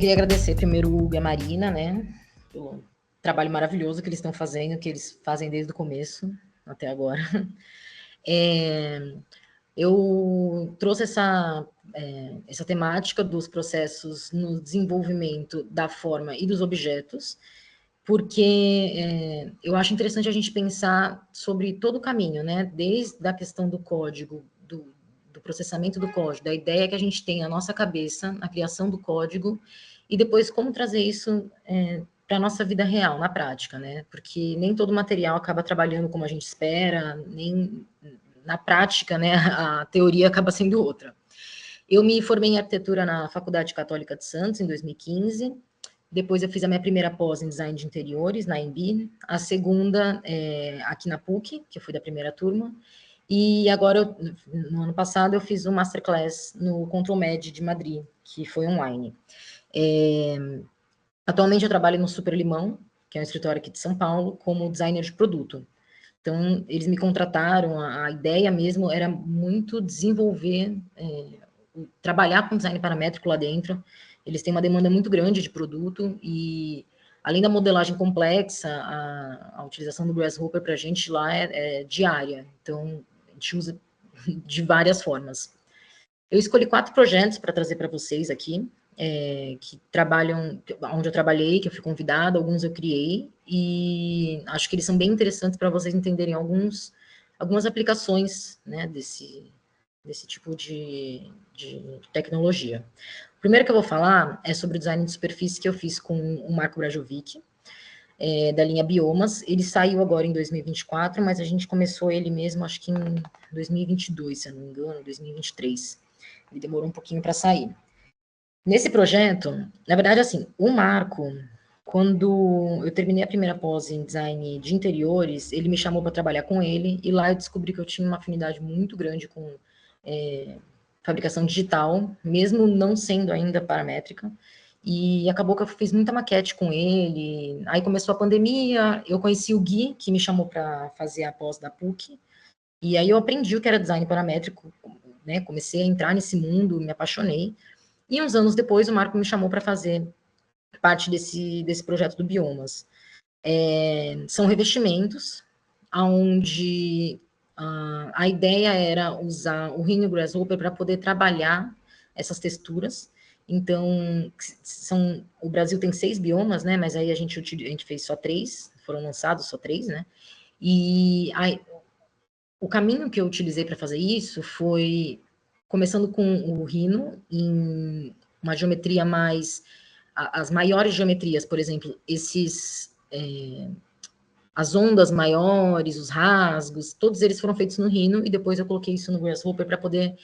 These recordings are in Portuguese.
queria agradecer primeiro o Hugo e a Marina, né, pelo trabalho maravilhoso que eles estão fazendo, que eles fazem desde o começo até agora. Eu trouxe essa temática dos processos no desenvolvimento da forma e dos objetos, porque eu acho interessante a gente pensar sobre todo o caminho, né? Desde a questão do código, do processamento do código, da ideia que a gente tem na nossa cabeça, na criação do código, e depois como trazer isso para a nossa vida real, na prática, né? Porque nem todo material acaba trabalhando como a gente espera, nem na prática, né, a teoria acaba sendo outra. Eu me formei em arquitetura na Faculdade Católica de Santos, em 2015. Depois eu fiz a minha primeira pós em design de interiores, na EMB. A segunda aqui na PUC, que eu fui da primeira turma. E agora, no ano passado, eu fiz um masterclass no Control Med de Madrid, que foi online. Atualmente eu trabalho no Super Limão, que é um escritório aqui de São Paulo, como designer de produto. Então, eles me contrataram, a ideia mesmo era muito desenvolver, trabalhar com design paramétrico lá dentro. Eles têm uma demanda muito grande de produto e, além da modelagem complexa, a utilização do Grasshopper para a gente lá é diária. Então, a gente usa de várias formas. Eu escolhi 4 projetos para trazer para vocês aqui, que trabalham, onde eu trabalhei, que eu fui convidada, alguns eu criei, e acho que eles são bem interessantes para vocês entenderem algumas aplicações, né, desse tipo de tecnologia. O primeiro que eu vou falar é sobre o design de superfície que eu fiz com o Marco Brajovic, da linha Biomas. Ele saiu agora em 2024, mas a gente começou ele mesmo, acho que em 2022, se eu não me engano, 2023. Ele demorou um pouquinho para sair. Nesse projeto, na verdade, assim, o Marco, quando eu terminei a primeira pós em design de interiores, ele me chamou para trabalhar com ele, e lá eu descobri que eu tinha uma afinidade muito grande com fabricação digital, mesmo não sendo ainda paramétrica, e acabou que eu fiz muita maquete com ele. Aí começou a pandemia, eu conheci o Gui, que me chamou para fazer a pós da PUC, e aí eu aprendi o que era design paramétrico, né? Comecei a entrar nesse mundo, me apaixonei. E uns anos depois, o Marco me chamou para fazer parte desse projeto do Biomas. São revestimentos, onde a ideia era usar o Rhino Grasshopper para poder trabalhar essas texturas. Então, o Brasil tem 6 biomas, né? Mas aí a gente fez só 3, foram lançados só 3, né? E o caminho que eu utilizei para fazer isso foi começando com o Rhino, em uma geometria mais... As maiores geometrias, por exemplo, as ondas maiores, os rasgos, todos eles foram feitos no Rhino, e depois eu coloquei isso no Grasshopper para poder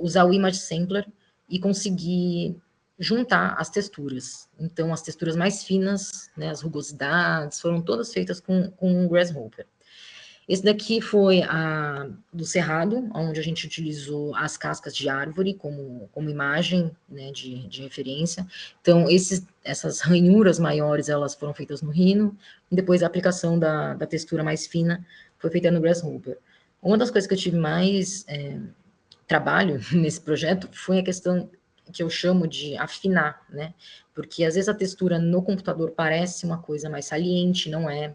usar o Image Sampler e conseguir juntar as texturas. Então, as texturas mais finas, né, as rugosidades, foram todas feitas com o Grasshopper. Esse daqui foi do Cerrado, onde a gente utilizou as cascas de árvore como imagem, né, de referência. Então, essas ranhuras maiores, elas foram feitas no Rhino, e depois a aplicação da textura mais fina foi feita no Grasshopper. Uma das coisas que eu tive mais trabalho nesse projeto foi a questão que eu chamo de afinar, né? Porque às vezes a textura no computador parece uma coisa mais saliente, não é.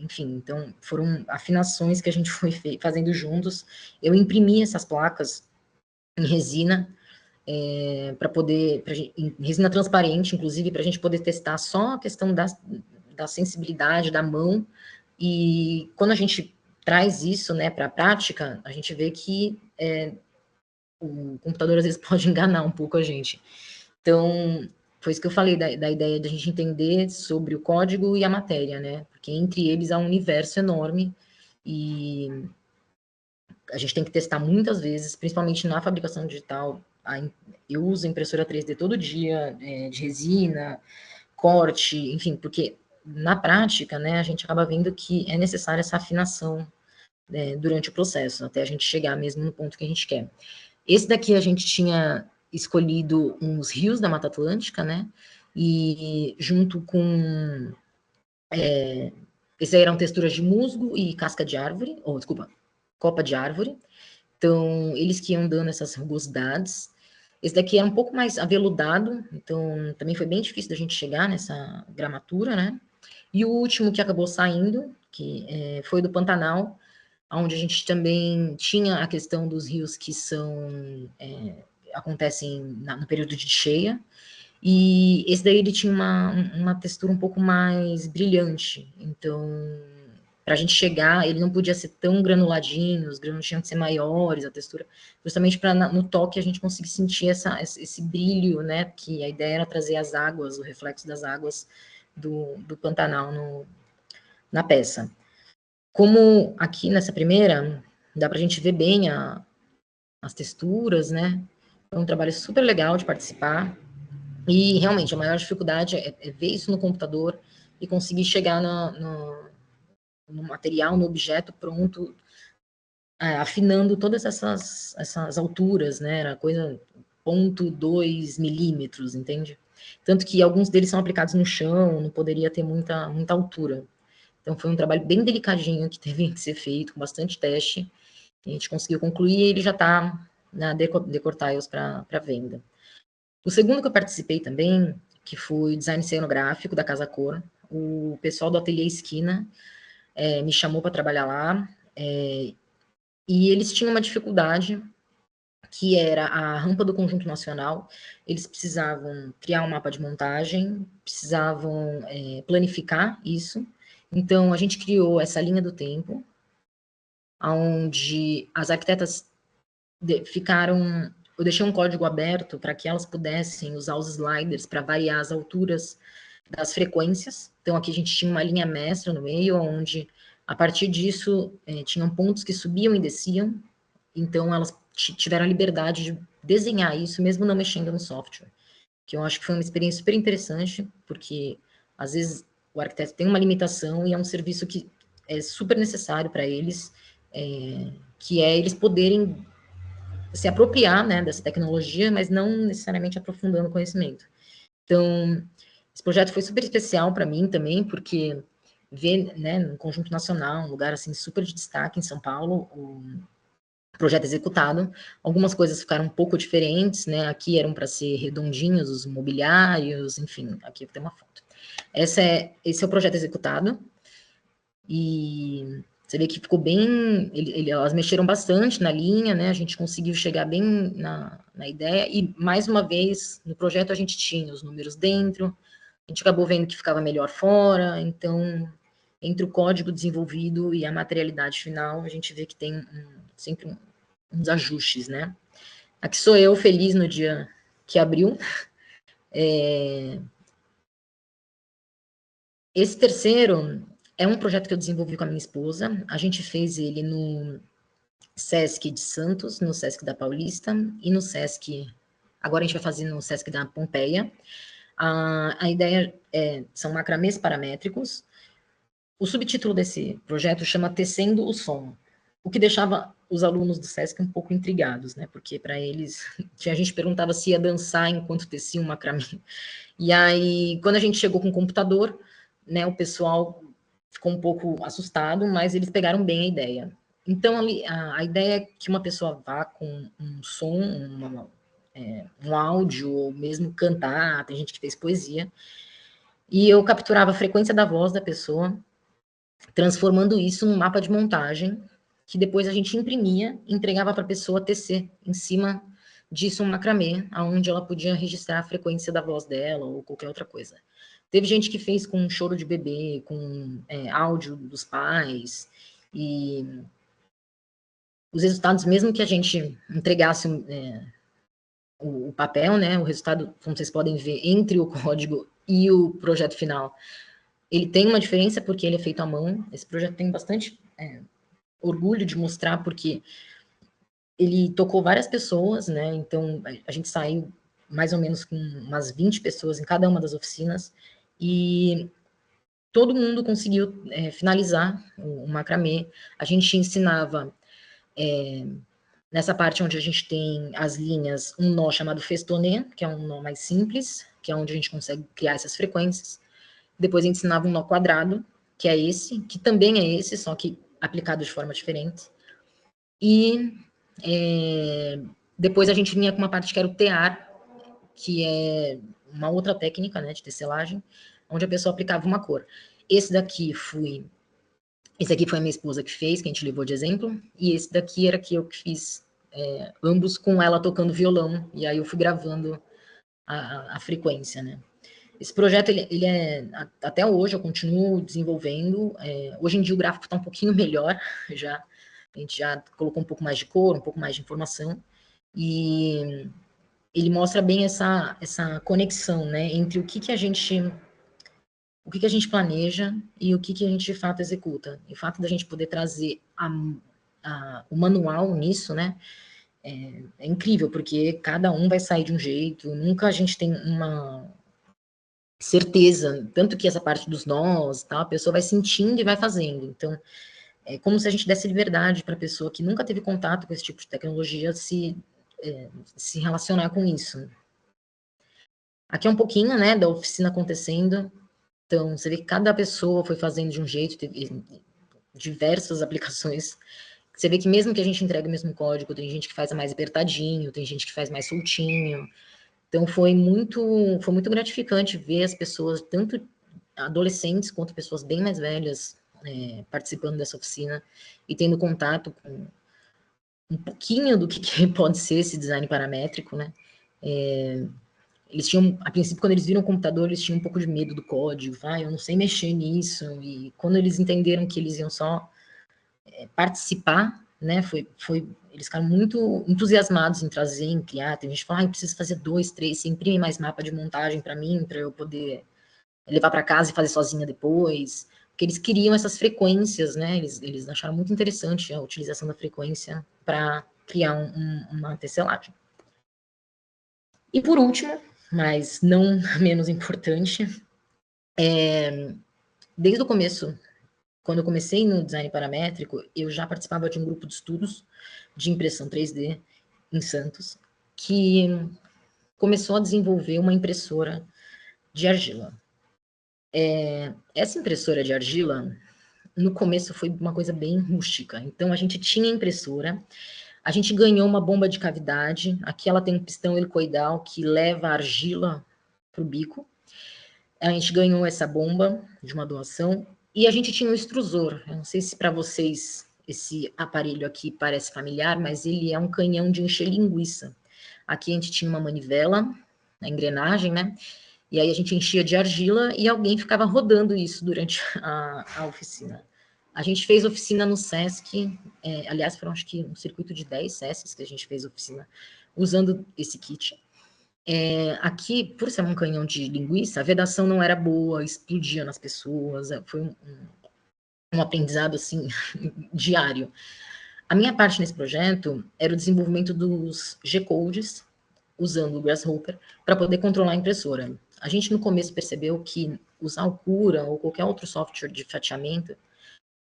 Enfim, então foram afinações que a gente foi fazendo juntos. Eu imprimi essas placas em resina, em resina transparente, inclusive, para a gente poder testar só a questão da sensibilidade da mão. E quando a gente traz isso, né, para a prática, a gente vê que o computador às vezes pode enganar um pouco a gente. Então, foi isso que eu falei, da ideia de a gente entender sobre o código e a matéria, né? Porque entre eles há um universo enorme e a gente tem que testar muitas vezes, principalmente na fabricação digital. Eu uso impressora 3D todo dia, de resina, corte, enfim, porque na prática, né, a gente acaba vendo que é necessária essa afinação, né, durante o processo, até a gente chegar mesmo no ponto que a gente quer. Esse daqui a gente tinha escolhido uns rios da Mata Atlântica, né? E junto com... Esse aí eram texturas de musgo e casca de árvore, desculpa, copa de árvore. Então, eles que iam dando essas rugosidades. Esse daqui era um pouco mais aveludado, então também foi bem difícil da gente chegar nessa gramatura, né? E o último que acabou saindo, que foi do Pantanal, onde a gente também tinha a questão dos rios que acontecem no período de cheia, e esse daí ele tinha uma textura um pouco mais brilhante, então para a gente chegar, ele não podia ser tão granuladinho, os grãos tinham que ser maiores, a textura, justamente para no toque a gente conseguir sentir esse brilho, né? Que a ideia era trazer as águas, o reflexo das águas do Pantanal na peça. Como aqui nessa primeira, dá para a gente ver bem as texturas, né? É um trabalho super legal de participar. E realmente a maior dificuldade é ver isso no computador e conseguir chegar no material, no objeto pronto, afinando todas essas alturas, né? Era coisa 0,2 milímetros, entende? Tanto que alguns deles são aplicados no chão, não poderia ter muita altura. Então foi um trabalho bem delicadinho que teve que ser feito, com bastante teste. A gente conseguiu concluir e ele já está na Decortiles para venda. O segundo que eu participei também, que foi design cenográfico da Casa Cor, o pessoal do Ateliê Esquina me chamou para trabalhar lá, e eles tinham uma dificuldade, que era a rampa do Conjunto Nacional. Eles precisavam criar um mapa de montagem, precisavam planificar isso. Então, a gente criou essa linha do tempo, onde as arquitetas ficaram... Eu deixei um código aberto para que elas pudessem usar os sliders para variar as alturas das frequências. Então, aqui a gente tinha uma linha mestra no meio, onde, a partir disso, tinham pontos que subiam e desciam. Então, elas tiveram a liberdade de desenhar isso, mesmo não mexendo no software. Que eu acho que foi uma experiência super interessante, porque, às vezes, o arquiteto tem uma limitação e é um serviço que é super necessário para eles, que é eles poderem se apropriar, né, dessa tecnologia, mas não necessariamente aprofundando o conhecimento. Então, esse projeto foi super especial para mim também, porque ver, né, no Conjunto Nacional, um lugar assim super de destaque em São Paulo, o projeto executado, algumas coisas ficaram um pouco diferentes, né, aqui eram para ser redondinhos os mobiliários, enfim, aqui tem uma foto. Esse é o projeto executado, e você vê que ficou bem, elas mexeram bastante na linha, né, a gente conseguiu chegar bem na ideia, e mais uma vez, no projeto a gente tinha os números dentro, a gente acabou vendo que ficava melhor fora, então, entre o código desenvolvido e a materialidade final, a gente vê que tem sempre uns ajustes, né. Aqui sou eu, feliz no dia que abriu. Esse terceiro é um projeto que eu desenvolvi com a minha esposa, a gente fez ele no Sesc de Santos, no Sesc da Paulista e no Sesc, agora a gente vai fazer no Sesc da Pompeia. A ideia são macramês paramétricos. O subtítulo desse projeto chama Tecendo o Som, o que deixava os alunos do Sesc um pouco intrigados, né? Porque para eles, tinha gente que perguntava se ia dançar enquanto tecia um macramê. E aí, quando a gente chegou com o computador, né, o pessoal ficou um pouco assustado, mas eles pegaram bem a ideia. Então, a ideia é que uma pessoa vá com um som, um áudio, ou mesmo cantar, tem gente que fez poesia, e eu capturava a frequência da voz da pessoa, transformando isso num mapa de montagem, que depois a gente imprimia e entregava para a pessoa tecer em cima disso um macramê, onde ela podia registrar a frequência da voz dela ou qualquer outra coisa. Teve gente que fez com choro de bebê, com áudio dos pais, e os resultados, mesmo que a gente entregasse o papel, né, o resultado, como vocês podem ver, entre o código e o projeto final, ele tem uma diferença porque ele é feito à mão. Esse projeto tem bastante orgulho de mostrar, porque ele tocou várias pessoas, né, então a gente saiu mais ou menos com umas 20 pessoas em cada uma das oficinas, e todo mundo conseguiu finalizar o macramê. A gente ensinava, nessa parte onde a gente tem as linhas, um nó chamado festonê, que é um nó mais simples, que é onde a gente consegue criar essas frequências. Depois a gente ensinava um nó quadrado, que é esse, que também é esse, só que aplicado de forma diferente. E Depois a gente vinha com uma parte que era o tear, que é uma outra técnica, né, de tecelagem, onde a pessoa aplicava uma cor. Esse aqui foi a minha esposa que fez, que a gente levou de exemplo, e esse daqui era que eu que fiz, ambos com ela tocando violão, e aí eu fui gravando a frequência, né. Esse projeto, ele até hoje eu continuo desenvolvendo, hoje em dia o gráfico está um pouquinho melhor, já, a gente já colocou um pouco mais de cor, um pouco mais de informação, e ele mostra bem essa conexão, né, entre o que a gente planeja e o que a gente de fato executa. E o fato da gente poder trazer o manual nisso, né, é incrível, porque cada um vai sair de um jeito, nunca a gente tem uma certeza, tanto que essa parte dos nós, tá, a pessoa vai sentindo e vai fazendo. Então, é como se a gente desse liberdade para a pessoa que nunca teve contato com esse tipo de tecnologia se relacionar com isso. Aqui é um pouquinho, né, da oficina acontecendo. Então, você vê que cada pessoa foi fazendo de um jeito, teve diversas aplicações. Você vê que mesmo que a gente entregue o mesmo código, tem gente que faz mais apertadinho, tem gente que faz mais soltinho. Então, foi muito gratificante ver as pessoas, tanto adolescentes quanto pessoas bem mais velhas, participando dessa oficina e tendo contato com um pouquinho do que pode ser esse design paramétrico, né? Eles tinham, a princípio, quando eles viram o computador, eles tinham um pouco de medo do código, eu não sei mexer nisso, e quando eles entenderam que eles iam só participar, né, eles ficaram muito entusiasmados em trazer, em criar. Tem gente que fala, eu preciso fazer 2, 3, você imprime mais mapa de montagem para mim, para eu poder levar para casa e fazer sozinha depois, porque eles queriam essas frequências, né, eles acharam muito interessante a utilização da frequência para criar uma tecelagem. E por último, mas não menos importante, desde o começo, quando eu comecei no design paramétrico, eu já participava de um grupo de estudos de impressão 3D em Santos, que começou a desenvolver uma impressora de argila. Essa impressora de argila, no começo foi uma coisa bem rústica. Então, a gente tinha impressora, a gente ganhou uma bomba de cavidade, aqui ela tem um pistão helicoidal que leva a argila para o bico. A gente ganhou essa bomba de uma doação e a gente tinha um extrusor. Eu não sei se para vocês esse aparelho aqui parece familiar, mas ele é um canhão de encher linguiça. Aqui a gente tinha uma manivela, a engrenagem, né? E aí a gente enchia de argila e alguém ficava rodando isso durante a oficina. A gente fez oficina no Sesc, aliás, foram acho que um circuito de 10 Sescs que a gente fez oficina usando esse kit. Aqui, por ser um canhão de linguiça, a vedação não era boa, explodia nas pessoas, foi um aprendizado, assim, diário. A minha parte nesse projeto era o desenvolvimento dos G-codes, usando o Grasshopper, para poder controlar a impressora. A gente, no começo, percebeu que usar o Cura ou qualquer outro software de fatiamento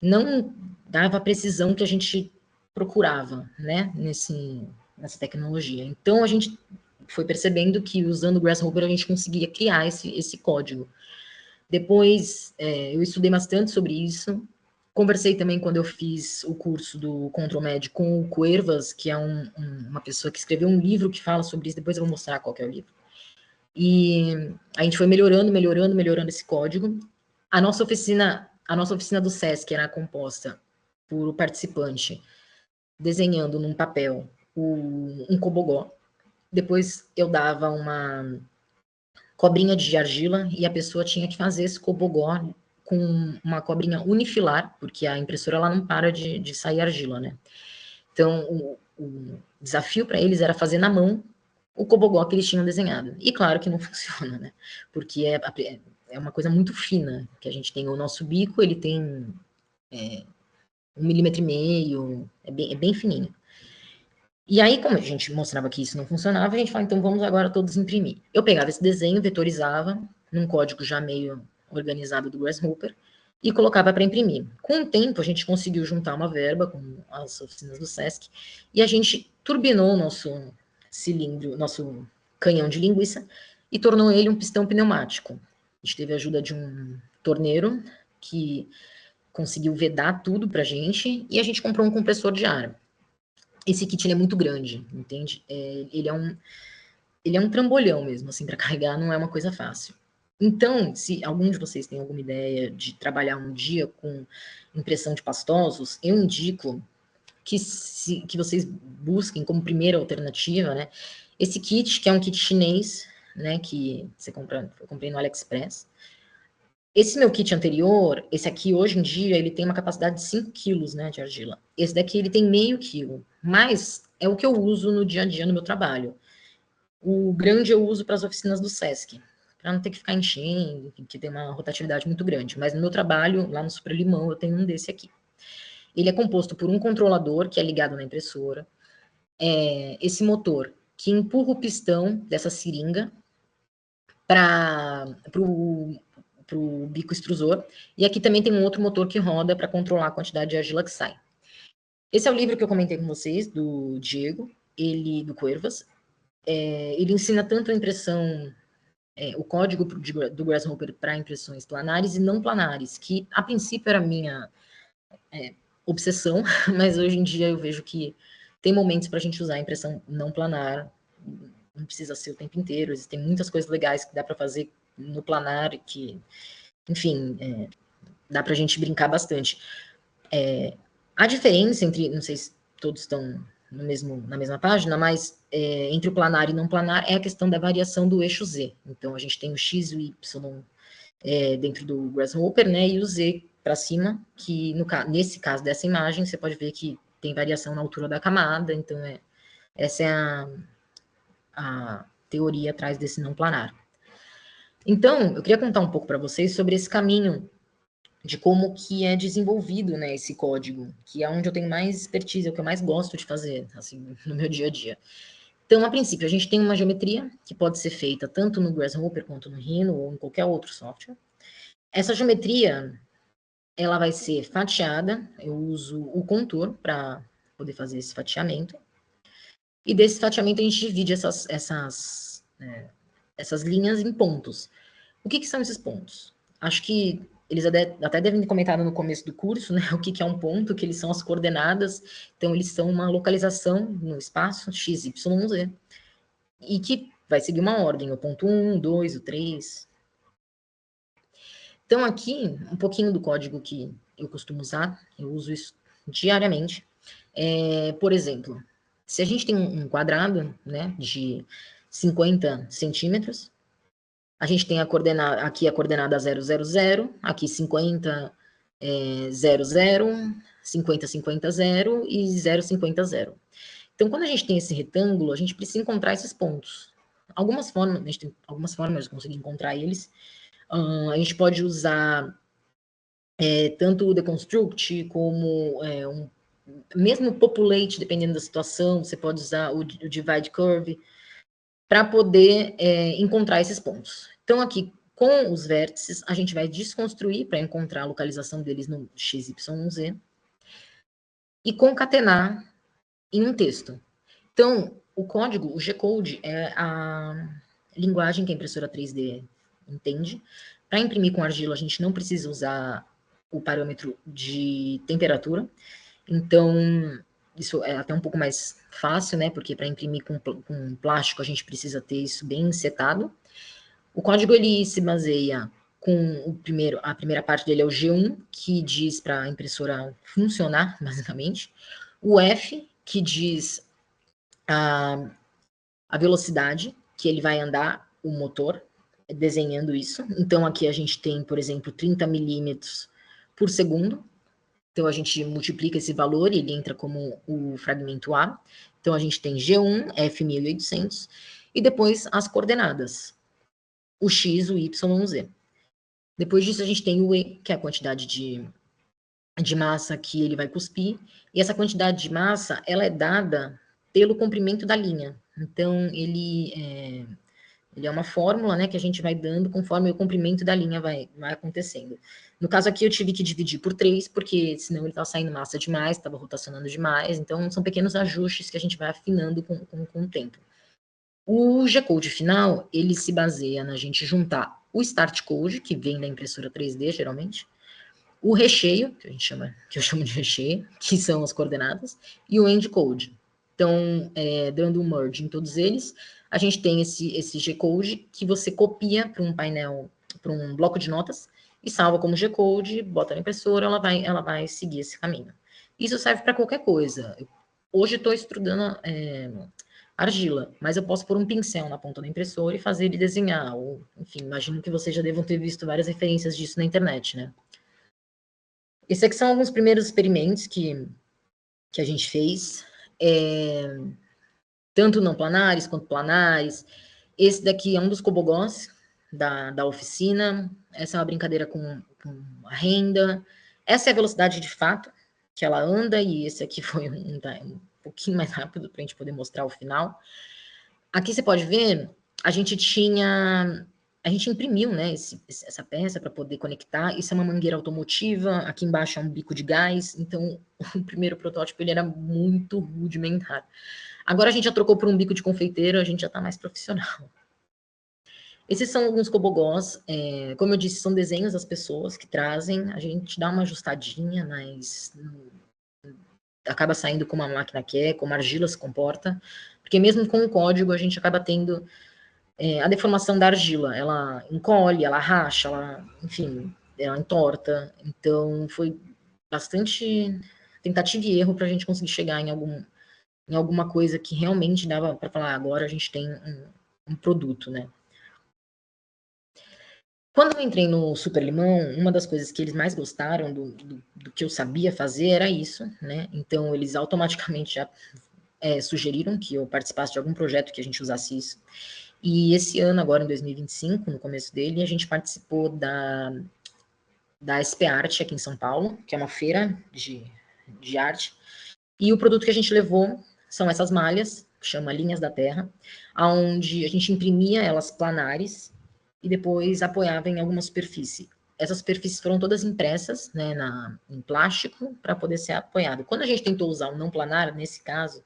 não dava a precisão que a gente procurava, né, nessa tecnologia. Então, a gente foi percebendo que usando o Grasshopper a gente conseguia criar esse código. Depois, eu estudei bastante sobre isso, conversei também quando eu fiz o curso do Control Med com o Cuervas, que é uma pessoa que escreveu um livro que fala sobre isso, depois eu vou mostrar qual que é o livro. E a gente foi melhorando esse código. A nossa oficina do Sesc era composta por o participante desenhando num papel um cobogó. Depois eu dava uma cobrinha de argila e a pessoa tinha que fazer esse cobogó com uma cobrinha unifilar, porque a impressora ela não para de sair argila, né? Então, o desafio para eles era fazer na mão o cobogó que eles tinham desenhado. E claro que não funciona, né? Porque é uma coisa muito fina, que a gente tem o nosso bico, ele tem 1,5 mm, é bem fininho. E aí, como a gente mostrava que isso não funcionava, a gente falou, então vamos agora todos imprimir. Eu pegava esse desenho, vetorizava, num código já meio organizado do Grasshopper, e colocava para imprimir. Com o tempo, a gente conseguiu juntar uma verba com as oficinas do Sesc, e a gente turbinou o nosso cilindro, nosso canhão de linguiça, e tornou ele um pistão pneumático. A gente teve a ajuda de um torneiro, que conseguiu vedar tudo para a gente, e a gente comprou um compressor de ar. esse kit ele é muito grande, entende? Ele é um trambolhão mesmo, assim, para carregar não é uma coisa fácil. Então, se algum de vocês tem alguma ideia de trabalhar um dia com impressão de pastosos, eu indico que vocês busquem como primeira alternativa, né, esse kit, que é um kit chinês, né, que você compra, eu comprei no AliExpress. Esse meu kit anterior, esse aqui, hoje em dia, ele tem uma capacidade de 5 quilos, né, de argila. Esse daqui, ele tem meio quilo, mas é o que eu uso no dia a dia no meu trabalho. O grande eu uso para as oficinas do Sesc, para não ter que ficar enchendo, que tem uma rotatividade muito grande. Mas no meu trabalho, lá no Super Limão, eu tenho um desse aqui. Ele é composto por um controlador que é ligado na impressora, esse motor que empurra o pistão dessa seringa para o bico extrusor, e aqui também tem um outro motor que roda para controlar a quantidade de argila que sai. Esse é o livro que eu comentei com vocês, do Diego, do Cuervas. Ele ensina tanto a impressão, o código do Grasshopper para impressões planares e não planares, que a princípio era minha obsessão, mas hoje em dia eu vejo que tem momentos para a gente usar a impressão não planar, não precisa ser o tempo inteiro, existem muitas coisas legais que dá para fazer no planar, que, enfim, dá para a gente brincar bastante. A diferença entre, não sei se todos estão na mesma página, mas entre o planar e não planar é a questão da variação do eixo Z. Então, a gente tem o X e o Y dentro do Grasshopper, né, e o Z para cima, que nesse caso dessa imagem, você pode ver que tem variação na altura da camada, então essa é a teoria atrás desse não planar. Então, eu queria contar um pouco para vocês sobre esse caminho de como que é desenvolvido, né, esse código, que é onde eu tenho mais expertise, é o que eu mais gosto de fazer, assim, no meu dia a dia. Então, a princípio, a gente tem uma geometria que pode ser feita tanto no Grasshopper quanto no Rhino ou em qualquer outro software. Essa geometria, ela vai ser fatiada, eu uso o contour para poder fazer esse fatiamento, e desse fatiamento a gente divide essas linhas em pontos. O que são esses pontos? Acho que eles até devem ter comentado no começo do curso, né, o que é um ponto, que eles são as coordenadas, então eles são uma localização no espaço x, y, z, e que vai seguir uma ordem, o ponto 1, 2, o 3. Então aqui, um pouquinho do código que eu costumo usar, eu uso isso diariamente. Por exemplo, se a gente tem um quadrado, né, de 50 centímetros, a gente tem aqui a coordenada 0, 0, 0, aqui 50, 0, 0, 50, 50, 0 e 0, 50, 0. Então, quando a gente tem esse retângulo, a gente precisa encontrar esses pontos. A gente tem algumas formas de conseguir encontrar eles. A gente pode usar tanto o deconstruct como mesmo o populate, dependendo da situação, você pode usar o divide curve para poder encontrar esses pontos. Então, aqui, com os vértices, a gente vai desconstruir para encontrar a localização deles no x, y, z e concatenar em um texto. Então, o código, o G-Code, é a linguagem que a impressora 3D entende. Para imprimir com argila, a gente não precisa usar o parâmetro de temperatura. Então, isso é até um pouco mais fácil, né? Porque para imprimir com plástico, a gente precisa ter isso bem setado. O código, ele se baseia com a primeira parte dele é o G1, que diz para a impressora funcionar, basicamente. O F, que diz a velocidade que ele vai andar, o motor, desenhando isso. Então, aqui a gente tem, por exemplo, 30 milímetros por segundo. Então, a gente multiplica esse valor e ele entra como o fragmento A. Então, a gente tem G1, F1800, e depois as coordenadas, o X, o Y, o Z. Depois disso, a gente tem o E, que é a quantidade de massa que ele vai cuspir, e essa quantidade de massa, ela é dada pelo comprimento da linha. Então, ele é uma fórmula, né, que a gente vai dando conforme o comprimento da linha vai acontecendo. No caso aqui, eu tive que dividir por 3, porque senão ele estava saindo massa demais, estava rotacionando demais, então são pequenos ajustes que a gente vai afinando com o tempo. O G-Code final, ele se baseia na gente juntar o Start Code, que vem da impressora 3D, geralmente, o recheio, que eu chamo de recheio, que são as coordenadas, e o End Code. Então, dando um merge em todos eles, a gente tem esse G-Code que você copia para um painel, para um bloco de notas, e salva como G-Code, bota na impressora, ela vai seguir esse caminho. Isso serve para qualquer coisa. Hoje estou estudando argila, mas eu posso pôr um pincel na ponta da impressora e fazer ele desenhar, ou, enfim, imagino que vocês já devam ter visto várias referências disso na internet, né? Esses aqui são alguns primeiros experimentos que a gente fez, tanto não planares quanto planares. Esse daqui é um dos cobogós da oficina. Essa é uma brincadeira com a renda. Essa é a velocidade de fato que ela anda, e esse aqui foi um pouquinho mais rápido para a gente poder mostrar o final. Aqui você pode ver, a gente imprimiu, né, essa peça para poder conectar. Isso é uma mangueira automotiva, aqui embaixo é um bico de gás, então o primeiro protótipo ele era muito rudimentar. Agora a gente já trocou por um bico de confeiteiro, a gente já está mais profissional. Esses são alguns cobogós, como eu disse, são desenhos das pessoas que trazem, a gente dá uma ajustadinha, mas acaba saindo como a máquina quer, como a argila se comporta, porque mesmo com o código a gente acaba tendo a deformação da argila, ela encolhe, ela racha, enfim, ela entorta, então foi bastante tentativa e erro para a gente conseguir chegar em alguma coisa que realmente dava para falar, agora a gente tem um produto, né? Quando eu entrei no Super Limão, uma das coisas que eles mais gostaram do que eu sabia fazer era isso, né? Então, eles automaticamente já sugeriram que eu participasse de algum projeto que a gente usasse isso. E esse ano, agora em 2025, no começo dele, a gente participou da SP Arte aqui em São Paulo, que é uma feira de arte. E o produto que a gente levou são essas malhas, que chama Linhas da Terra, onde a gente imprimia elas planares e depois apoiava em alguma superfície. Essas superfícies foram todas impressas, né, em plástico para poder ser apoiado. Quando a gente tentou usar o não planar, nesse caso,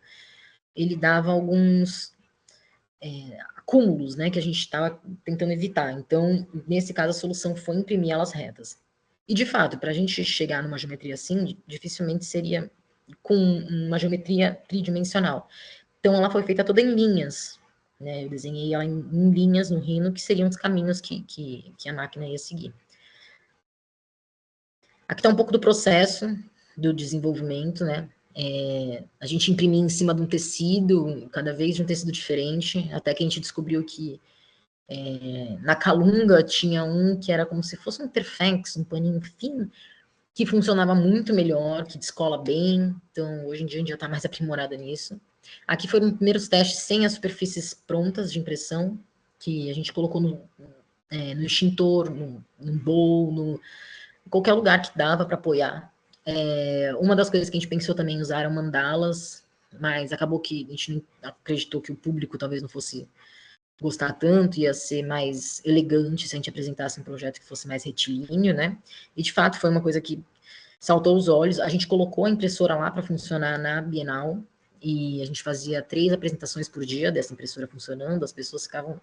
ele dava alguns acúmulos, né, que a gente estava tentando evitar. Então, nesse caso, a solução foi imprimir elas retas. E, de fato, para a gente chegar numa geometria assim, dificilmente seria com uma geometria tridimensional. Então, ela foi feita toda em linhas, né? Eu desenhei ela em linhas no Rhino, que seriam os caminhos que a máquina ia seguir. Aqui está um pouco do processo do desenvolvimento, né? A gente imprimia em cima de um tecido, cada vez de um tecido diferente, até que a gente descobriu que na Calunga tinha um que era como se fosse um Interflex, um paninho fino, que funcionava muito melhor, que descola bem. Então, hoje em dia a gente já está mais aprimorada nisso. Aqui foram os primeiros testes sem as superfícies prontas de impressão, que a gente colocou no extintor, no bowl, em qualquer lugar que dava para apoiar. Uma das coisas que a gente pensou também em usar eram mandalas, mas acabou que a gente não acreditou que o público talvez não fosse gostar tanto, ia ser mais elegante se a gente apresentasse um projeto que fosse mais retilíneo, né? E de fato foi uma coisa que saltou os olhos. A gente colocou a impressora lá para funcionar na Bienal e a gente fazia 3 apresentações por dia dessa impressora funcionando. As pessoas ficavam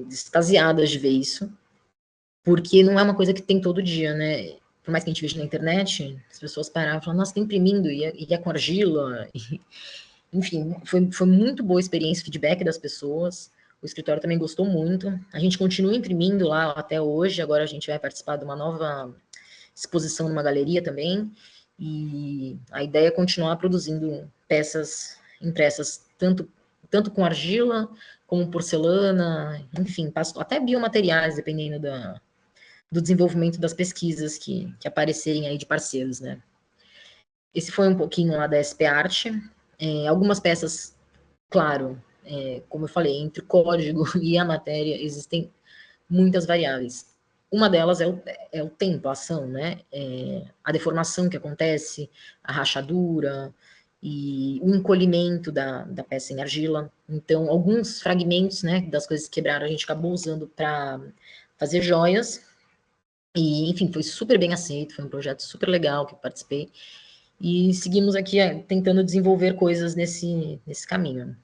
extasiadas de ver isso, porque não é uma coisa que tem todo dia, né? Por mais que a gente veja na internet, as pessoas paravam e falavam, nossa, tá imprimindo, e é com argila. Enfim, foi muito boa a experiência, feedback das pessoas. O escritório também gostou muito. A gente continua imprimindo lá até hoje. Agora a gente vai participar de uma nova exposição numa galeria também. E a ideia é continuar produzindo peças impressas tanto com argila como porcelana, enfim, até biomateriais, dependendo do desenvolvimento das pesquisas que aparecerem aí de parceiros, né? Esse foi um pouquinho lá da SP Arte. Algumas peças, claro, como eu falei, entre o código e a matéria existem muitas variáveis. Uma delas é o tempo, a ação, né? A deformação que acontece, a rachadura e o encolhimento da peça em argila. Então, alguns fragmentos, né, das coisas que quebraram, a gente acabou usando para fazer joias. E, enfim, foi super bem aceito, foi um projeto super legal que eu participei. E seguimos aqui tentando desenvolver coisas nesse caminho.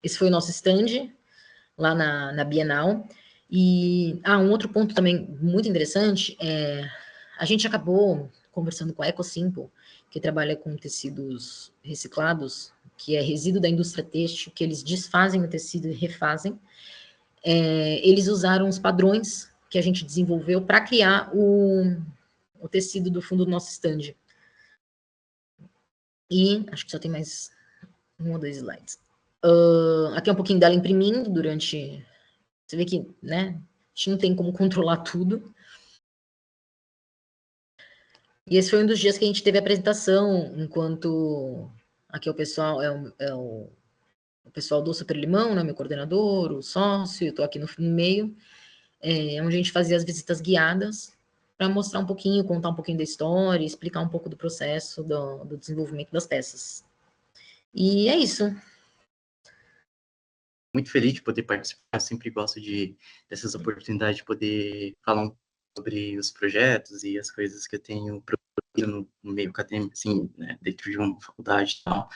Esse foi o nosso stand lá na Bienal. E um outro ponto também muito interessante a gente acabou conversando com a EcoSimple, que trabalha com tecidos reciclados que é resíduo da indústria têxtil, que eles desfazem o tecido e refazem. Eles usaram os padrões que a gente desenvolveu para criar o tecido do fundo do nosso stand. E acho que só tem mais um ou dois slides. Aqui é um pouquinho dela imprimindo durante... Você vê que, né, a gente não tem como controlar tudo. E esse foi um dos dias que a gente teve a apresentação, enquanto... Aqui é o pessoal, o pessoal do Super Limão, né, meu coordenador, o sócio, eu estou aqui no meio, onde a gente fazia as visitas guiadas para mostrar um pouquinho, contar um pouquinho da história, explicar um pouco do processo do desenvolvimento das peças. E é isso. Muito feliz de poder participar, eu sempre gosto dessas oportunidades de poder falar um pouco sobre os projetos e as coisas que eu tenho produzido no meio acadêmico, assim, né, dentro de uma faculdade e tal.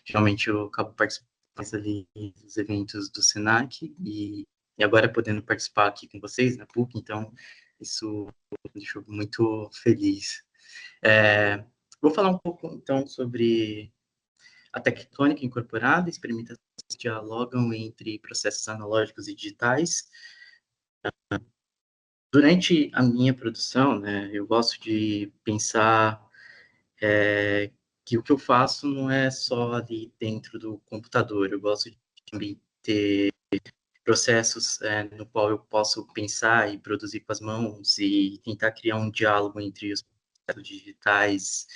Geralmente eu acabo participando mais ali dos eventos do Senac e agora podendo participar aqui com vocês na PUC, então isso me deixou muito feliz. Vou falar um pouco, então, sobre a tectônica incorporada, experimentações que dialogam entre processos analógicos e digitais. Durante a minha produção, né, eu gosto de pensar que o que eu faço não é só ali dentro do computador, eu gosto de também ter processos no qual eu posso pensar e produzir com as mãos e tentar criar um diálogo entre os processos digitais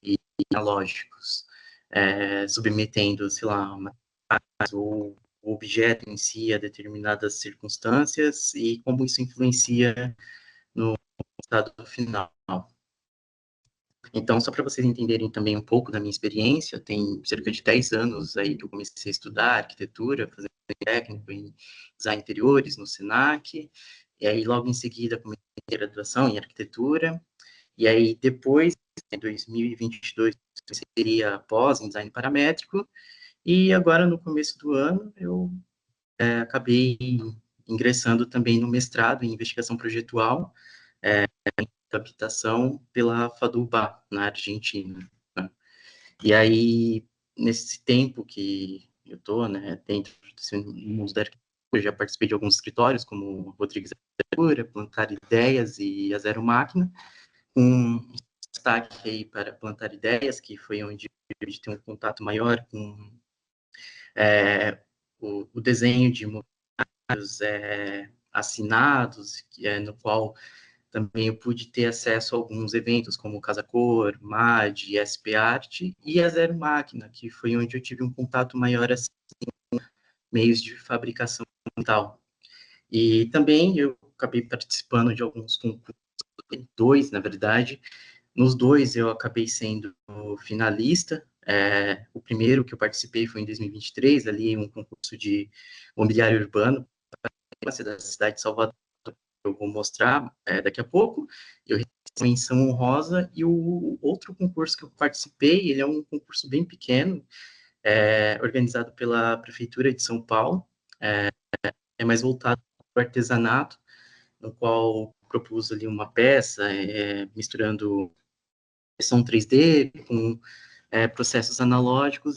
e analógicos, submetendo, sei lá, o objeto em si a determinadas circunstâncias e como isso influencia no resultado final. Então, só para vocês entenderem também um pouco da minha experiência, tem cerca de 10 anos aí que eu comecei a estudar arquitetura, fazendo técnico em design interiores no Senac, e aí logo em seguida comecei a graduação em arquitetura, e aí depois, em 2022, eu seria pós em design paramétrico, e agora no começo do ano eu acabei ingressando também no mestrado em investigação projetual, de habitação pela FADUBA, na Argentina. Né? E aí, nesse tempo que eu estou, né, dentro do mundo da arquitetura, eu já participei de alguns escritórios, como Rodrigues Arquitetura, Plantar Ideias e a Zero Máquina, com destaque aí para Plantar Ideias, que foi onde a gente tem um contato maior com o desenho de mobiliários assinados, no qual também eu pude ter acesso a alguns eventos, como Casa Cor, MAD, SP Arte e a Zero Máquina, que foi onde eu tive um contato maior assim, com meios de fabricação e tal. E também eu acabei participando de alguns concursos, dois, na verdade. Nos dois eu acabei sendo finalista. O primeiro que eu participei foi em 2023, ali um concurso de mobiliário urbano, da cidade de Salvador, eu vou mostrar daqui a pouco. Eu recebi menção honrosa, e o outro concurso que eu participei, ele é um concurso bem pequeno, organizado pela Prefeitura de São Paulo, é mais voltado para o artesanato, no qual propus ali uma peça, misturando impressão 3D com processos analógicos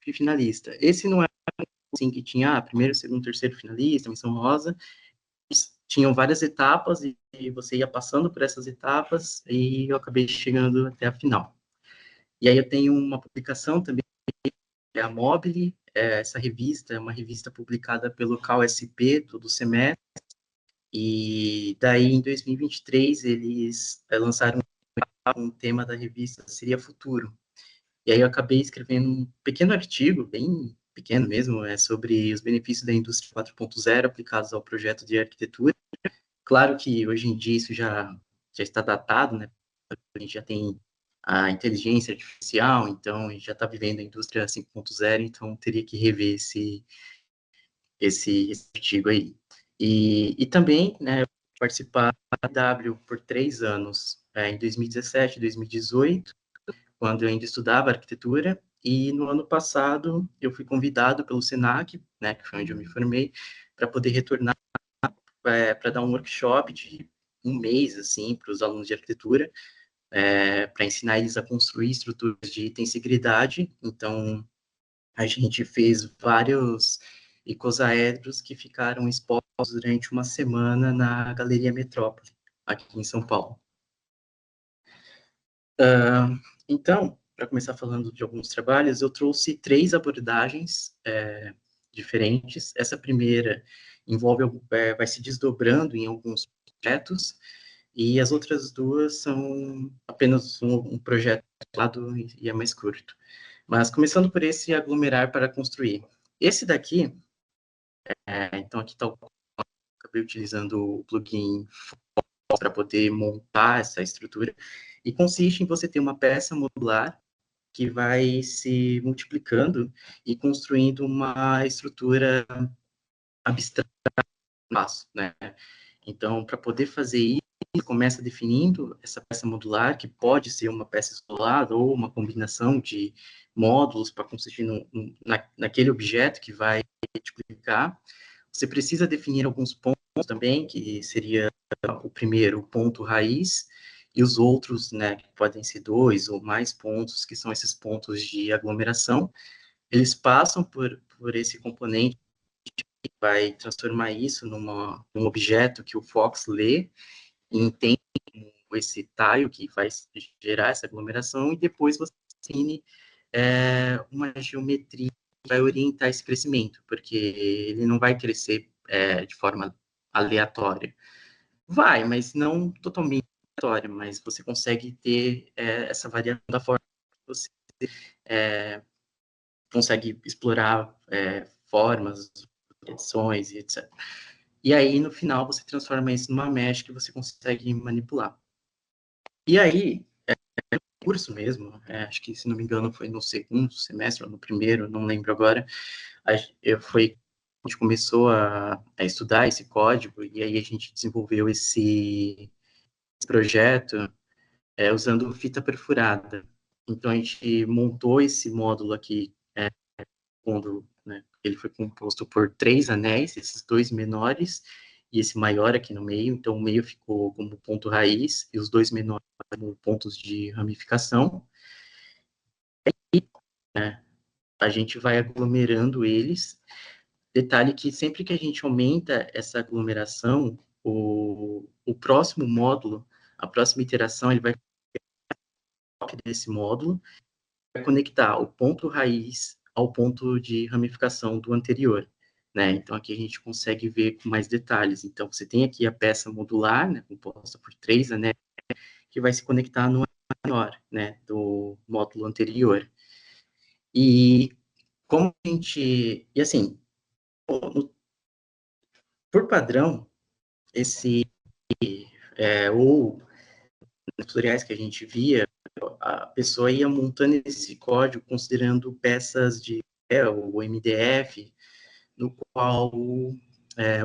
e finalista. Esse não é assim que tinha primeiro, segundo, terceiro finalista, menção honrosa. Tinham várias etapas e você ia passando por essas etapas e eu acabei chegando até a final. E aí eu tenho uma publicação também, é a Mobile, essa revista é uma revista publicada pelo CAUSP todo semestre, e daí em 2023 eles lançaram um tema da revista, seria Futuro. E aí eu acabei escrevendo um pequeno artigo, bem pequeno mesmo, sobre os benefícios da indústria 4.0 aplicados ao projeto de arquitetura. Claro que hoje em dia isso já está datado, né? A gente já tem a inteligência artificial, então a gente já está vivendo a indústria 5.0, então teria que rever esse artigo aí. E também, né, participar da W por 3 anos, em 2017, 2018, quando eu ainda estudava arquitetura, e no ano passado eu fui convidado pelo Senac, né, que foi onde eu me formei, para poder retornar para dar um workshop de um mês, assim, para os alunos de arquitetura, para ensinar eles a construir estruturas de tensigridade. Então, a gente fez vários icosaedros que ficaram expostos durante uma semana na Galeria Metrópole, aqui em São Paulo. Então, para começar falando de alguns trabalhos, eu trouxe 3 abordagens diferentes. Essa primeira vai se desdobrando em alguns projetos, e as outras 2 são apenas um projeto lado e é mais curto. Mas começando por esse aglomerar para construir. Esse daqui, então aqui está acabei utilizando o plugin para poder montar essa estrutura, e consiste em você ter uma peça modular que vai se multiplicando e construindo uma estrutura abstrata, né? Então, para poder fazer isso, começa definindo essa peça modular, que pode ser uma peça isolada ou uma combinação de módulos para consistir naquele objeto que vai multiplicar. Você precisa definir alguns pontos também, que seria o primeiro, o ponto raiz, e os outros, né, que podem ser 2 ou mais pontos, que são esses pontos de aglomeração. Eles passam por esse componente que vai transformar isso num objeto que o Fox lê e entende esse tile que vai gerar essa aglomeração, e depois você define uma geometria que vai orientar esse crescimento, porque ele não vai crescer de forma aleatória. Vai, mas não totalmente aleatória, mas você consegue ter essa variação da forma que você consegue explorar formas, direções e etc. E aí, no final, você transforma isso numa mesh que você consegue manipular. E aí, curso mesmo, acho que, se não me engano, foi no segundo semestre, ou no primeiro, não lembro agora, a gente começou a estudar esse código, e aí a gente desenvolveu esse projeto usando fita perfurada. Então, a gente montou esse módulo aqui, quando, né, ele foi composto por 3 anéis, esses 2 menores, e esse maior aqui no meio. Então, o meio ficou como ponto raiz, e os 2 menores como pontos de ramificação. E, né, a gente vai aglomerando eles. Detalhe que sempre que a gente aumenta essa aglomeração, o próximo módulo, a próxima iteração, ele vai desse módulo, vai conectar o ponto raiz ao ponto de ramificação do anterior, né? Então, aqui a gente consegue ver com mais detalhes. Então, você tem aqui a peça modular, né, composta por 3 anéis, que vai se conectar no maior, né, do módulo anterior. E como a gente... E assim, por padrão, esse... ou nos tutoriais que a gente via, a pessoa ia montando esse código considerando peças de o MDF, no qual o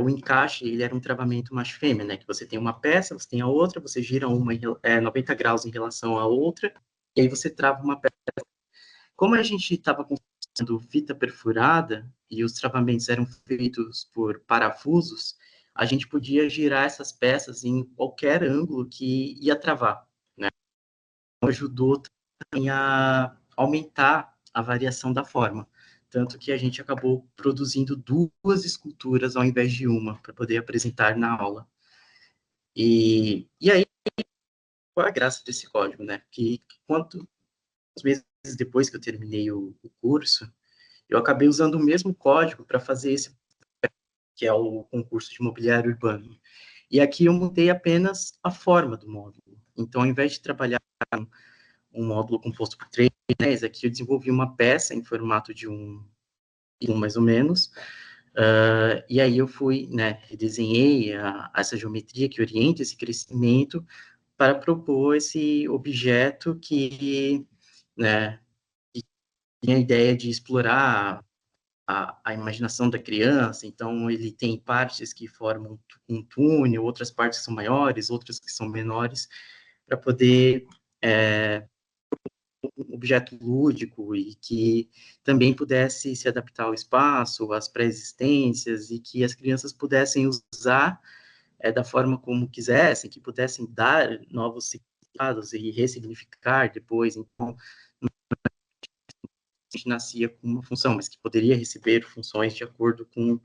encaixe ele era um travamento macho-fêmea, né? Que você tem uma peça, você tem a outra, você gira uma 90 graus em relação à outra, e aí você trava uma peça. Como a gente estava construindo fita perfurada e os travamentos eram feitos por parafusos, a gente podia girar essas peças em qualquer ângulo que ia travar, né? Então, ajudou também a aumentar a variação da forma. Tanto que a gente acabou produzindo 2 esculturas ao invés de uma, para poder apresentar na aula. E aí, qual é a graça desse código, né? Que quantos meses depois que eu terminei o curso, eu acabei usando o mesmo código para fazer esse, que é o concurso de mobiliário urbano. E aqui eu mudei apenas a forma do módulo. Então, ao invés de trabalhar um módulo composto por 3 anéis, aqui eu desenvolvi uma peça em formato de um mais ou menos, e aí eu fui, né, redesenhei essa geometria que orienta esse crescimento para propor esse objeto que, né, que tem a ideia de explorar a imaginação da criança. Então, ele tem partes que formam um túnel, outras partes que são maiores, outras que são menores, para poder um objeto lúdico e que também pudesse se adaptar ao espaço, às pré-existências, e que as crianças pudessem usar da forma como quisessem, que pudessem dar novos significados e ressignificar depois. Então, nascia com uma função, mas que poderia receber funções de acordo com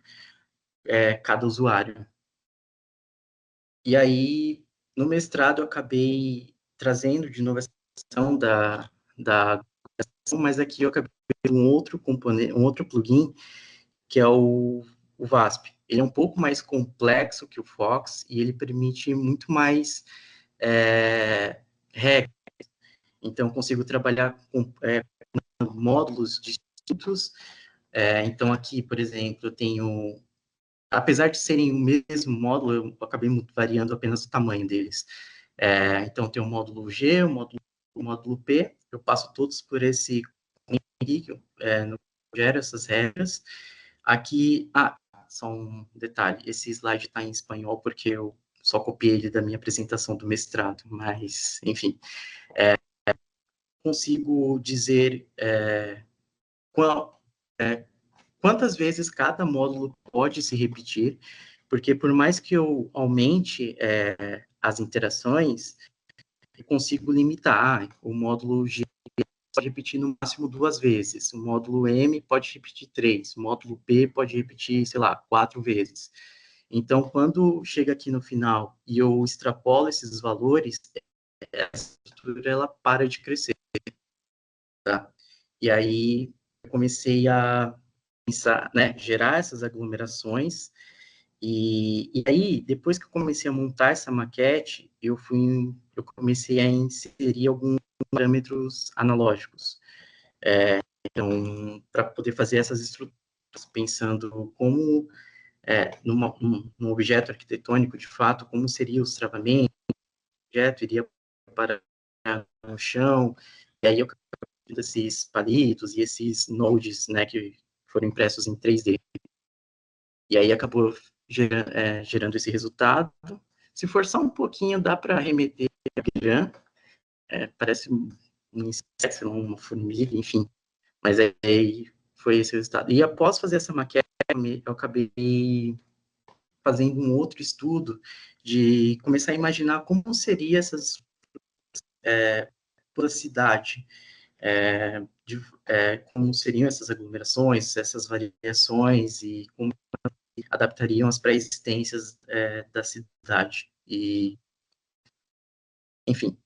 cada usuário. E aí, no mestrado, eu acabei trazendo de novo essa questão da mas aqui eu acabei com um outro componente, um outro plugin, que é o VASP. Ele é um pouco mais complexo que o Fox e ele permite muito mais regras. Então, consigo trabalhar com módulos distintos. Então, aqui, por exemplo, eu tenho... Apesar de serem o mesmo módulo, eu acabei variando apenas o tamanho deles. Então, tem o módulo G, o módulo P, eu passo todos por esse no gero essas regras. Aqui, só um detalhe, esse slide está em espanhol porque eu só copiei ele da minha apresentação do mestrado, mas, enfim, consigo dizer quantas vezes cada módulo pode se repetir, porque por mais que eu aumente as interações, eu consigo limitar. O módulo G pode repetir no máximo 2 vezes, o módulo M pode repetir 3, o módulo P pode repetir, sei lá, 4 vezes. Então, quando chega aqui no final e eu extrapolo esses valores, a estrutura ela para de crescer, tá? E aí eu comecei a pensar, né, gerar essas aglomerações. E aí, depois que eu comecei a montar essa maquete, eu comecei a inserir alguns parâmetros analógicos. Então, para poder fazer essas estruturas, pensando como, num objeto arquitetônico, de fato, como seria os travamentos, o objeto iria para no chão, e aí eu esses palitos e esses nodes, né, que foram impressos em 3D. E aí acabou gerando esse resultado. Se forçar um pouquinho, dá para remeter a Piran, parece um inseto, uma formiga, enfim. Mas aí foi esse o resultado. E após fazer essa maquete, eu acabei fazendo um outro estudo de começar a imaginar como seria essas por a cidade, como seriam essas aglomerações, essas variações e como adaptariam as pré-existências da cidade. E, enfim.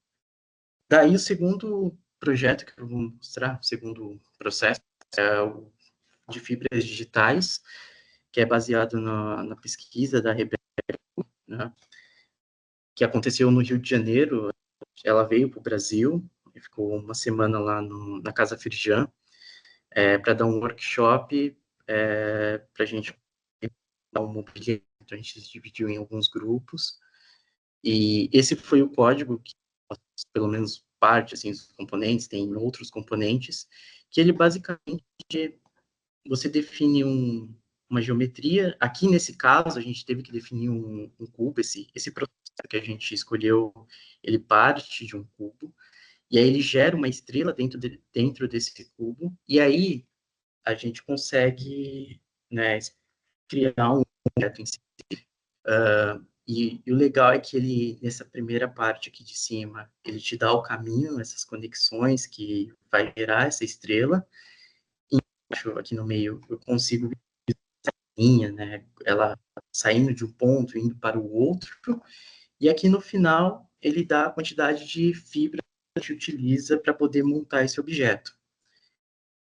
Daí o segundo projeto que eu vou mostrar, o segundo processo, é o de fibras digitais, que é baseado na pesquisa da Rebeca, né, que aconteceu no Rio de Janeiro. Ela veio para o Brasil, e ficou uma semana lá na Casa Firjan, para dar um workshop para a gente dar um mobiliário. A gente se dividiu em alguns grupos, e esse foi o código que, pelo menos parte, assim, os componentes, tem outros componentes, que ele basicamente, você define uma geometria. Aqui, nesse caso, a gente teve que definir um cubo. Esse processo que a gente escolheu, ele parte de um cubo, e aí ele gera uma estrela dentro desse cubo, e aí a gente consegue, né, criar um objeto em si. E o legal é que ele, nessa primeira parte aqui de cima, ele te dá o caminho, essas conexões que vai gerar essa estrela. E embaixo, aqui no meio, eu consigo ver essa linha, né, ela saindo de um ponto, indo para o outro. E aqui no final, ele dá a quantidade de fibra que a gente utiliza para poder montar esse objeto.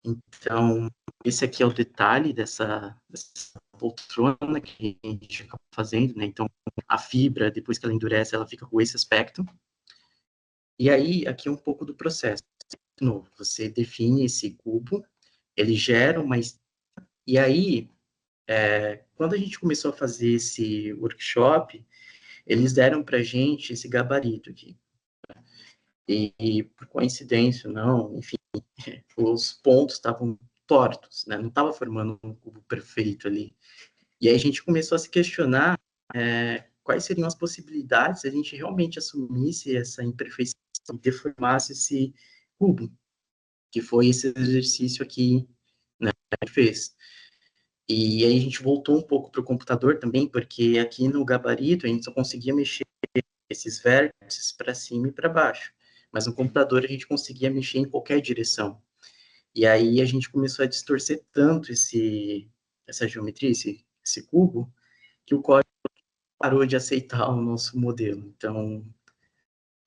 Então, esse aqui é o detalhe dessa poltrona que a gente acaba fazendo, né? Então, a fibra, depois que ela endurece, ela fica com esse aspecto. E aí, aqui é um pouco do processo. De novo, você define esse cubo, ele gera uma... E aí, quando a gente começou a fazer esse workshop, eles deram para a gente esse gabarito aqui. E por coincidência, não, enfim, os pontos estavam tortos, né? Não estava formando um cubo perfeito ali. E aí a gente começou a se questionar quais seriam as possibilidades se a gente realmente assumisse essa imperfeição e deformasse esse cubo, que foi esse exercício aqui, né, que a gente fez. E aí a gente voltou um pouco para o computador também, porque aqui no gabarito a gente só conseguia mexer esses vértices para cima e para baixo. Mas no computador a gente conseguia mexer em qualquer direção. E aí a gente começou a distorcer tanto essa geometria, esse cubo, que o código parou de aceitar o nosso modelo. Então,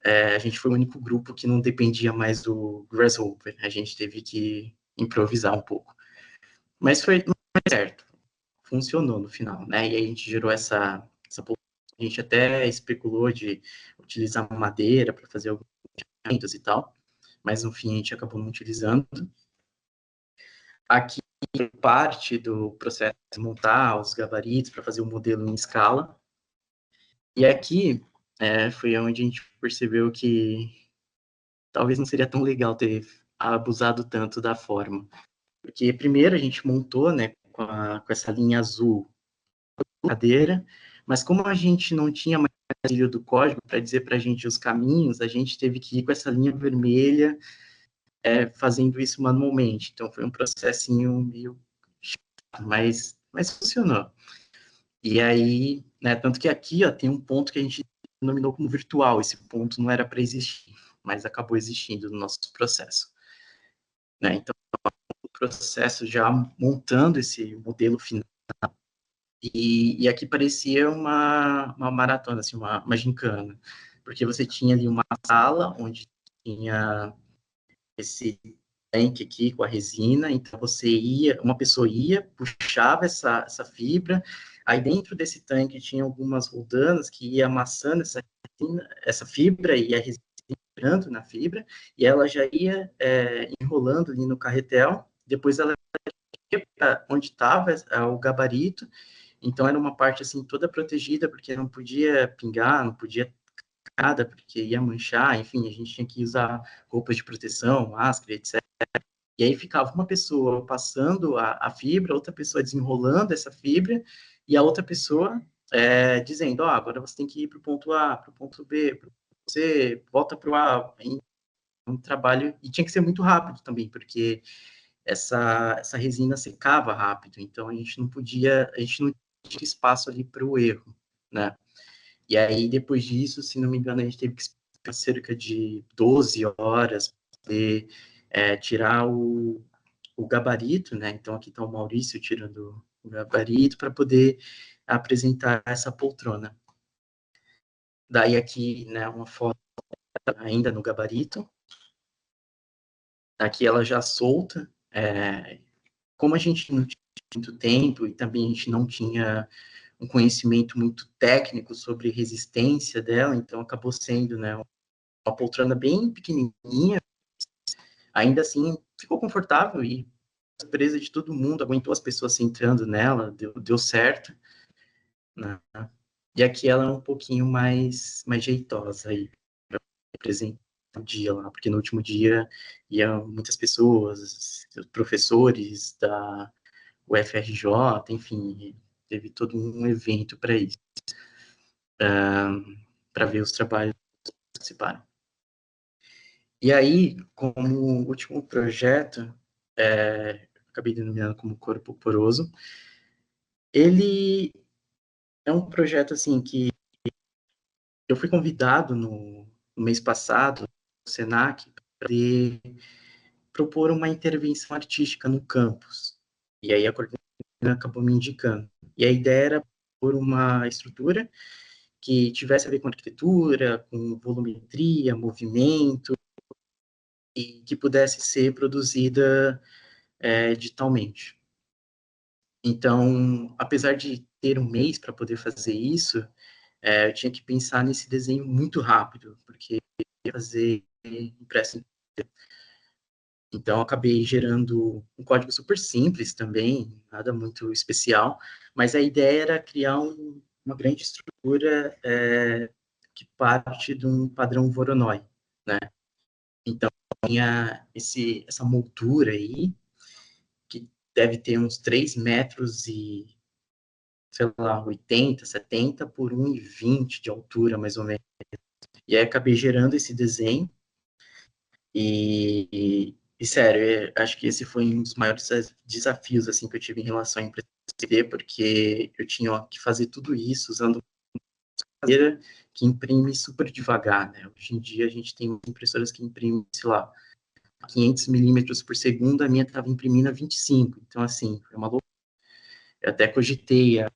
a gente foi o único grupo que não dependia mais do Grasshopper. A gente teve que improvisar um pouco. Mas foi certo, funcionou no final, né? E aí a gente gerou a gente até especulou de utilizar madeira para fazer alguns eventos e tal, mas no fim a gente acabou não utilizando. Aqui parte do processo de montar os gabaritos para fazer o modelo em escala. E aqui foi onde a gente percebeu que talvez não seria tão legal ter abusado tanto da forma. Porque primeiro a gente montou, né, com essa linha azul cadeira, mas como a gente não tinha mais trilho do código para dizer para a gente os caminhos, a gente teve que ir com essa linha vermelha, fazendo isso manualmente. Então foi um processinho meio chato, mas funcionou. E aí, né, tanto que aqui ó, tem um ponto que a gente denominou como virtual, esse ponto não era para existir, mas acabou existindo no nosso processo. Né? Então, o processo já montando esse modelo final, e aqui parecia uma maratona, assim, uma gincana, porque você tinha ali uma sala onde tinha esse tanque aqui com a resina, então uma pessoa ia, puxava essa fibra, aí dentro desse tanque tinha algumas roldanas que ia amassando essa fibra e a resina entrando na fibra, e ela já ia enrolando ali no carretel, depois ela ia onde estava o gabarito, então era uma parte assim toda protegida, porque não podia pingar, não podia nada, porque ia manchar, enfim, a gente tinha que usar roupas de proteção, máscara, etc. E aí ficava uma pessoa passando a fibra, outra pessoa desenrolando essa fibra, e a outra pessoa dizendo, agora você tem que ir para o ponto A, para o ponto B, você volta para o A, um trabalho, e tinha que ser muito rápido também, porque essa resina secava rápido, então a gente não tinha espaço ali para o erro, né? E aí, depois disso, se não me engano, a gente teve que esperar cerca de 12 horas para poder tirar o gabarito, né? Então, aqui está o Maurício tirando o gabarito para poder apresentar essa poltrona. Daí aqui, né, uma foto ainda no gabarito. Aqui ela já solta. Como a gente não tinha muito tempo e também a gente não tinha um conhecimento muito técnico sobre resistência dela, então acabou sendo, né, uma poltrona bem pequenininha, ainda assim ficou confortável e a surpresa de todo mundo, aguentou as pessoas entrando nela, deu certo, né? E aqui ela é um pouquinho mais jeitosa aí, representa o dia lá, porque no último dia iam muitas pessoas, professores da UFRJ, enfim, teve todo um evento para isso, para ver os trabalhos que participaram. E aí, como último projeto, acabei denominando como Corpo Poroso, ele é um projeto assim que eu fui convidado no mês passado, no Senac, para propor uma intervenção artística no campus. E aí a coordenadora acabou me indicando. E a ideia era por uma estrutura que tivesse a ver com arquitetura, com volumetria, movimento, e que pudesse ser produzida digitalmente. Então, apesar de ter um mês para poder fazer isso, eu tinha que pensar nesse desenho muito rápido, porque eu ia fazer impresso. Então, acabei gerando um código super simples também, nada muito especial, mas a ideia era criar uma grande estrutura que parte de um padrão Voronoi, né? Então, tinha essa moldura aí, que deve ter uns 3 metros e, sei lá, 80, 70 por 1,20 de altura, mais ou menos. E aí acabei gerando esse desenho, e sério, acho que esse foi um dos maiores desafios, assim, que eu tive em relação à impressão 3D, porque eu tinha que fazer tudo isso usando uma maneira que imprime super devagar, né? Hoje em dia a gente tem impressoras que imprimem, sei lá, 500 milímetros por segundo, a minha estava imprimindo a 25. Então, assim, foi uma loucura. Eu até cogitei a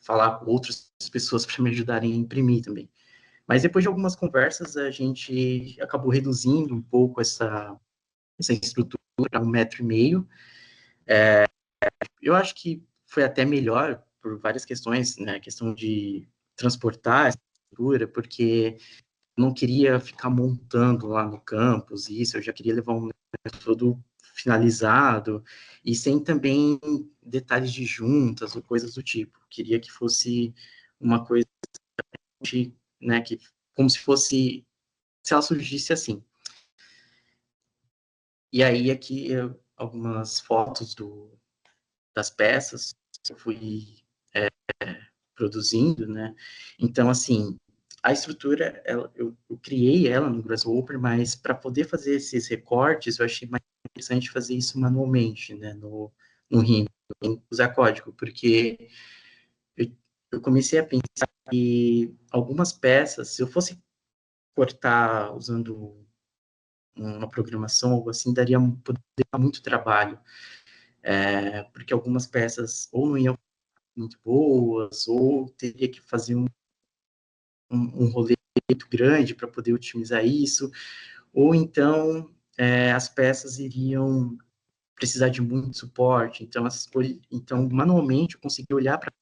falar com outras pessoas para me ajudarem a imprimir também. Mas depois de algumas conversas, a gente acabou reduzindo um pouco essa estrutura para 1,5 m. Eu acho que foi até melhor por várias questões, né? A questão de transportar essa estrutura, porque eu não queria ficar montando lá no campus isso, eu já queria levar um negócio todo finalizado e sem também detalhes de juntas ou coisas do tipo. Queria que fosse uma coisa, né, que como se fosse, se ela surgisse assim. E aí aqui algumas fotos das peças que eu fui produzindo, né? Então, assim, a estrutura, eu criei ela no Grasshopper, mas para poder fazer esses recortes, eu achei mais interessante fazer isso manualmente, né? No Rhino, usar código, porque eu, eu comecei a pensar que algumas peças, se eu fosse cortar usando uma programação, algo assim, poderia dar muito trabalho, porque algumas peças ou não iam muito boas, ou teria que fazer um rolê muito grande para poder otimizar isso, ou então as peças iriam precisar de muito suporte, então manualmente eu consegui olhar para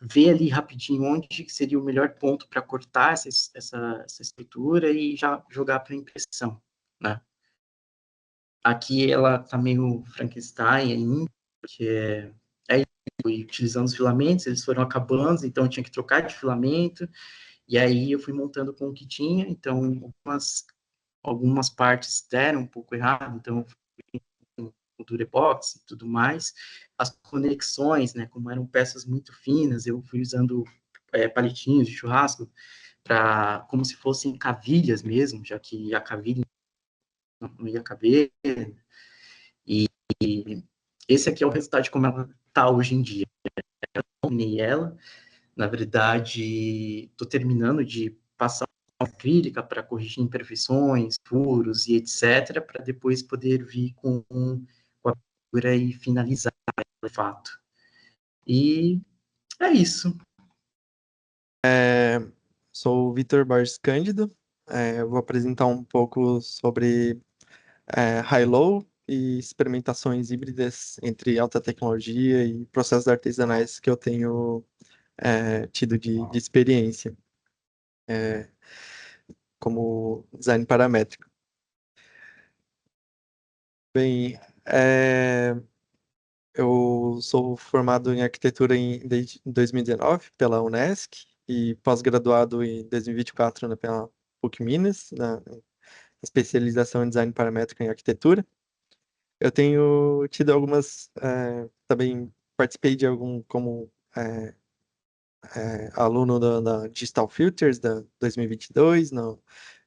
ver ali rapidinho onde seria o melhor ponto para cortar essa estrutura e já jogar para impressão, né? Aqui ela tá meio Frankenstein ainda, porque fui utilizando os filamentos, eles foram acabando, então eu tinha que trocar de filamento, e aí eu fui montando com o que tinha, então algumas partes deram um pouco errado, então eu fui com o Durepox e tudo mais. As conexões, né, como eram peças muito finas, eu fui usando palitinhos de churrasco, como se fossem cavilhas mesmo, já que a cavilha não ia caber, e esse aqui é o resultado de como ela está hoje em dia. Eu terminei ela, na verdade, estou terminando de passar uma acrílica para corrigir imperfeições, furos e etc., para depois poder vir com a pintura e finalizar o fato. E é isso. Sou o Vitor Borges Cândido. Eu vou apresentar um pouco sobre high-low e experimentações híbridas entre alta tecnologia e processos artesanais que eu tenho tido de experiência como design paramétrico. Bem, eu sou formado em arquitetura desde 2019 pela Unesc e pós-graduado em 2024 pela PUC Minas, na especialização em design paramétrico em arquitetura. Eu tenho tido algumas, também participei de algum como aluno da Digital Filters da 2022 no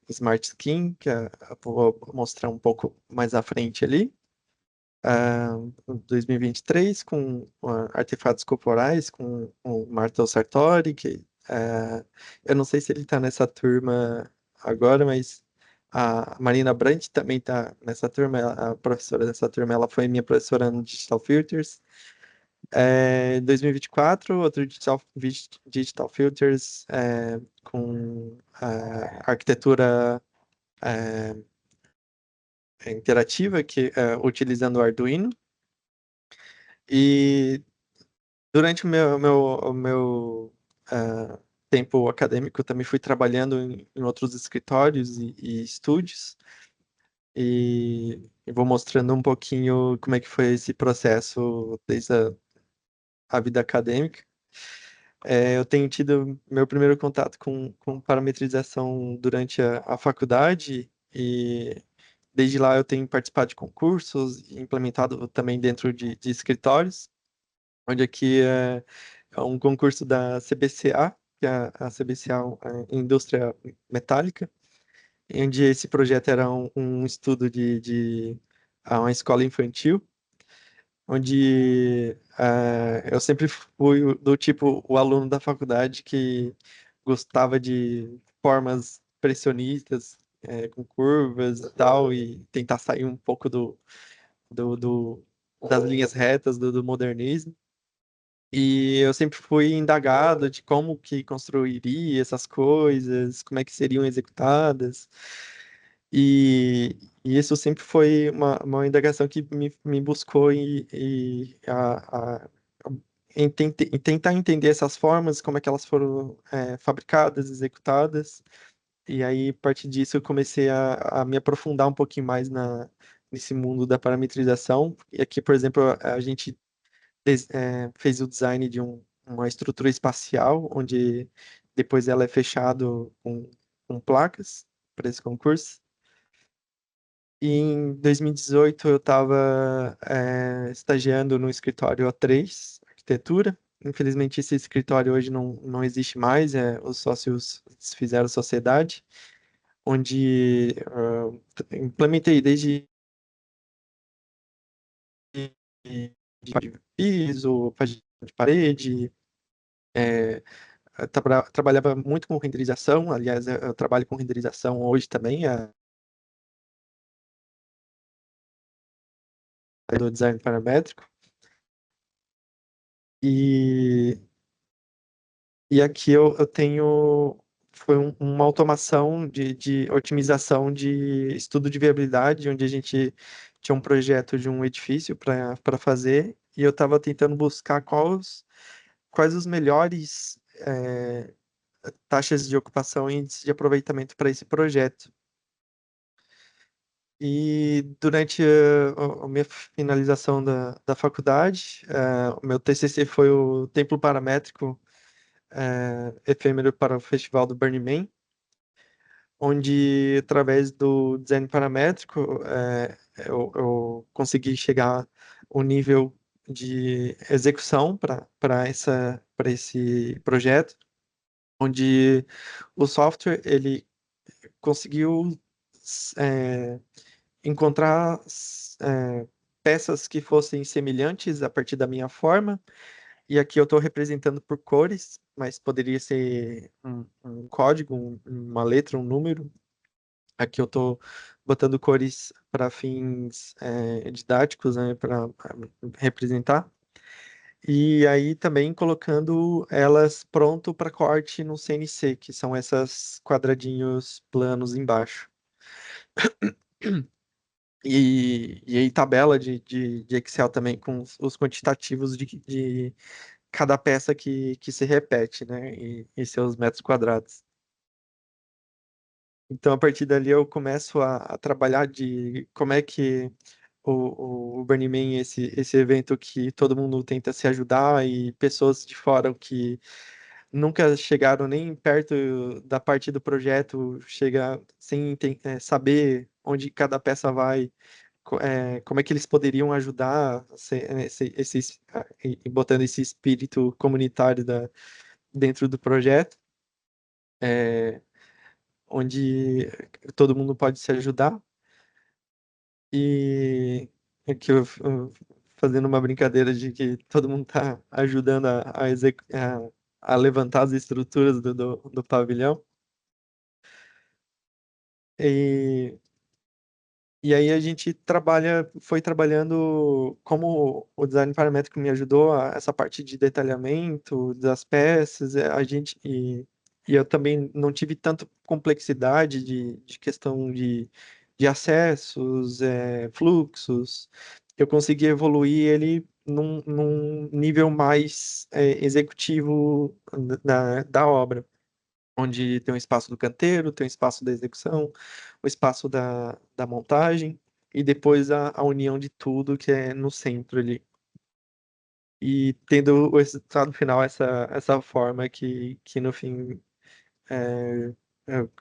Smart Skin, que eu vou mostrar um pouco mais à frente ali. 2023 com artefatos corporais com o Martel Sartori, que eu não sei se ele está nessa turma agora, mas a Marina Brandt também está nessa turma, a professora dessa turma, ela foi minha professora no Digital Filters. 2024, outro Digital Filters com arquitetura interativa, utilizando o Arduino. E durante o meu tempo acadêmico, também fui trabalhando em outros escritórios e estúdios. E eu vou mostrando um pouquinho como é que foi esse processo desde a vida acadêmica. Eu tenho tido meu primeiro contato com parametrização durante a faculdade e desde lá eu tenho participado de concursos e implementado também dentro de escritórios, onde aqui é um concurso da CBCA, que é a CBCA é Indústria Metálica, onde esse projeto era um estudo de uma escola infantil, onde eu sempre fui do tipo o aluno da faculdade que gostava de formas pressionistas com curvas e tal, e tentar sair um pouco do, do- das linhas retas do modernismo. E eu sempre fui indagado de como que construiria essas coisas, como é que seriam executadas. E isso sempre foi uma indagação que me buscou em tentar entender essas formas, como é que elas foram fabricadas, executadas. E aí, a partir disso, eu comecei a me aprofundar um pouquinho mais nesse mundo da parametrização. E aqui, por exemplo, a gente fez o design de uma estrutura espacial, onde depois ela é fechado com placas para esse concurso. E em 2018 eu estava estagiando no escritório A3, arquitetura. Infelizmente esse escritório hoje não existe mais, os sócios fizeram sociedade, onde implementei desde de piso, página de parede, é, trabalhava muito com renderização, aliás, eu trabalho com renderização hoje também, do design paramétrico. E, e aqui eu tenho, foi uma automação de otimização de estudo de viabilidade, onde a gente tinha um projeto de um edifício para fazer, e eu estava tentando buscar quais os melhores taxas de ocupação e índice de aproveitamento para esse projeto. E durante a minha finalização da faculdade, o meu TCC foi o Templo Paramétrico Efêmero para o Festival do Burning Man, onde, através do design paramétrico, eu consegui chegar ao nível de execução para esse projeto, onde o software ele conseguiu é, encontrar peças que fossem semelhantes a partir da minha forma. E aqui eu estou representando por cores, mas poderia ser um código, uma letra, um número. Aqui eu estou botando cores para fins didáticos, né, para representar. E aí também colocando elas pronto para corte no CNC, que são esses quadradinhos planos embaixo. E aí tabela de Excel também com os quantitativos de cada peça que se repete, né? E seus metros quadrados. Então, a partir dali, eu começo a trabalhar de como é que o Burning Man, esse evento que todo mundo tenta se ajudar e pessoas de fora que nunca chegaram nem perto da parte do projeto, chega sem saber onde cada peça vai, como é que eles poderiam ajudar e botando esse espírito comunitário dentro do projeto, é, onde todo mundo pode se ajudar. E aqui fazendo uma brincadeira de que todo mundo está ajudando a levantar as estruturas do pavilhão. E, e aí a gente foi trabalhando como o design paramétrico me ajudou essa parte de detalhamento das peças, e eu também não tive tanta complexidade de questão de acessos, fluxos. Eu consegui evoluir ele num nível mais executivo da obra, onde tem o espaço do canteiro, tem o espaço da execução, o espaço da montagem e depois a união de tudo que é no centro ali. E tendo o resultado final, essa forma que no fim é, eu,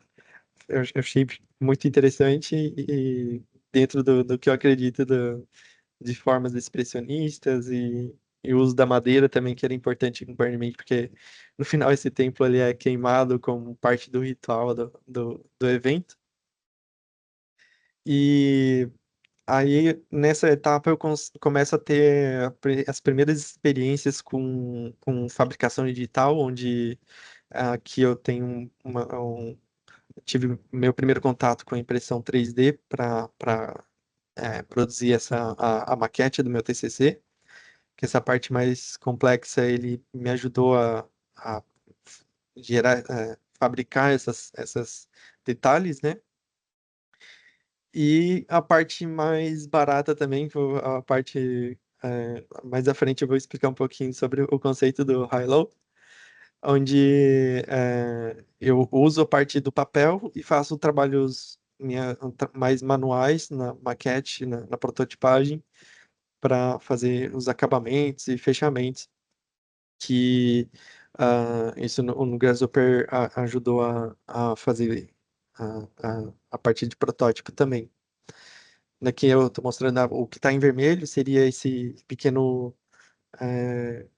eu achei muito interessante e dentro do que eu acredito de formas expressionistas e o uso da madeira também, que era importante no Burning Man, porque no final esse templo ali é queimado como parte do ritual do evento. E aí, nessa etapa, eu começo a ter as primeiras experiências com fabricação digital, onde aqui eu tenho tive meu primeiro contato com a impressão 3D para produzir a maquete do meu TCC, que essa parte mais complexa ele me ajudou a gerar, fabricar essas detalhes, né? E a parte mais barata também, a parte mais à frente eu vou explicar um pouquinho sobre o conceito do high-low, onde eu uso a parte do papel e faço trabalhos mais manuais na maquete, na prototipagem, para fazer os acabamentos e fechamentos, que isso no Grasshopper ajudou a fazer a parte de protótipo também. Aqui eu estou mostrando o que está em vermelho, seria esse pequeno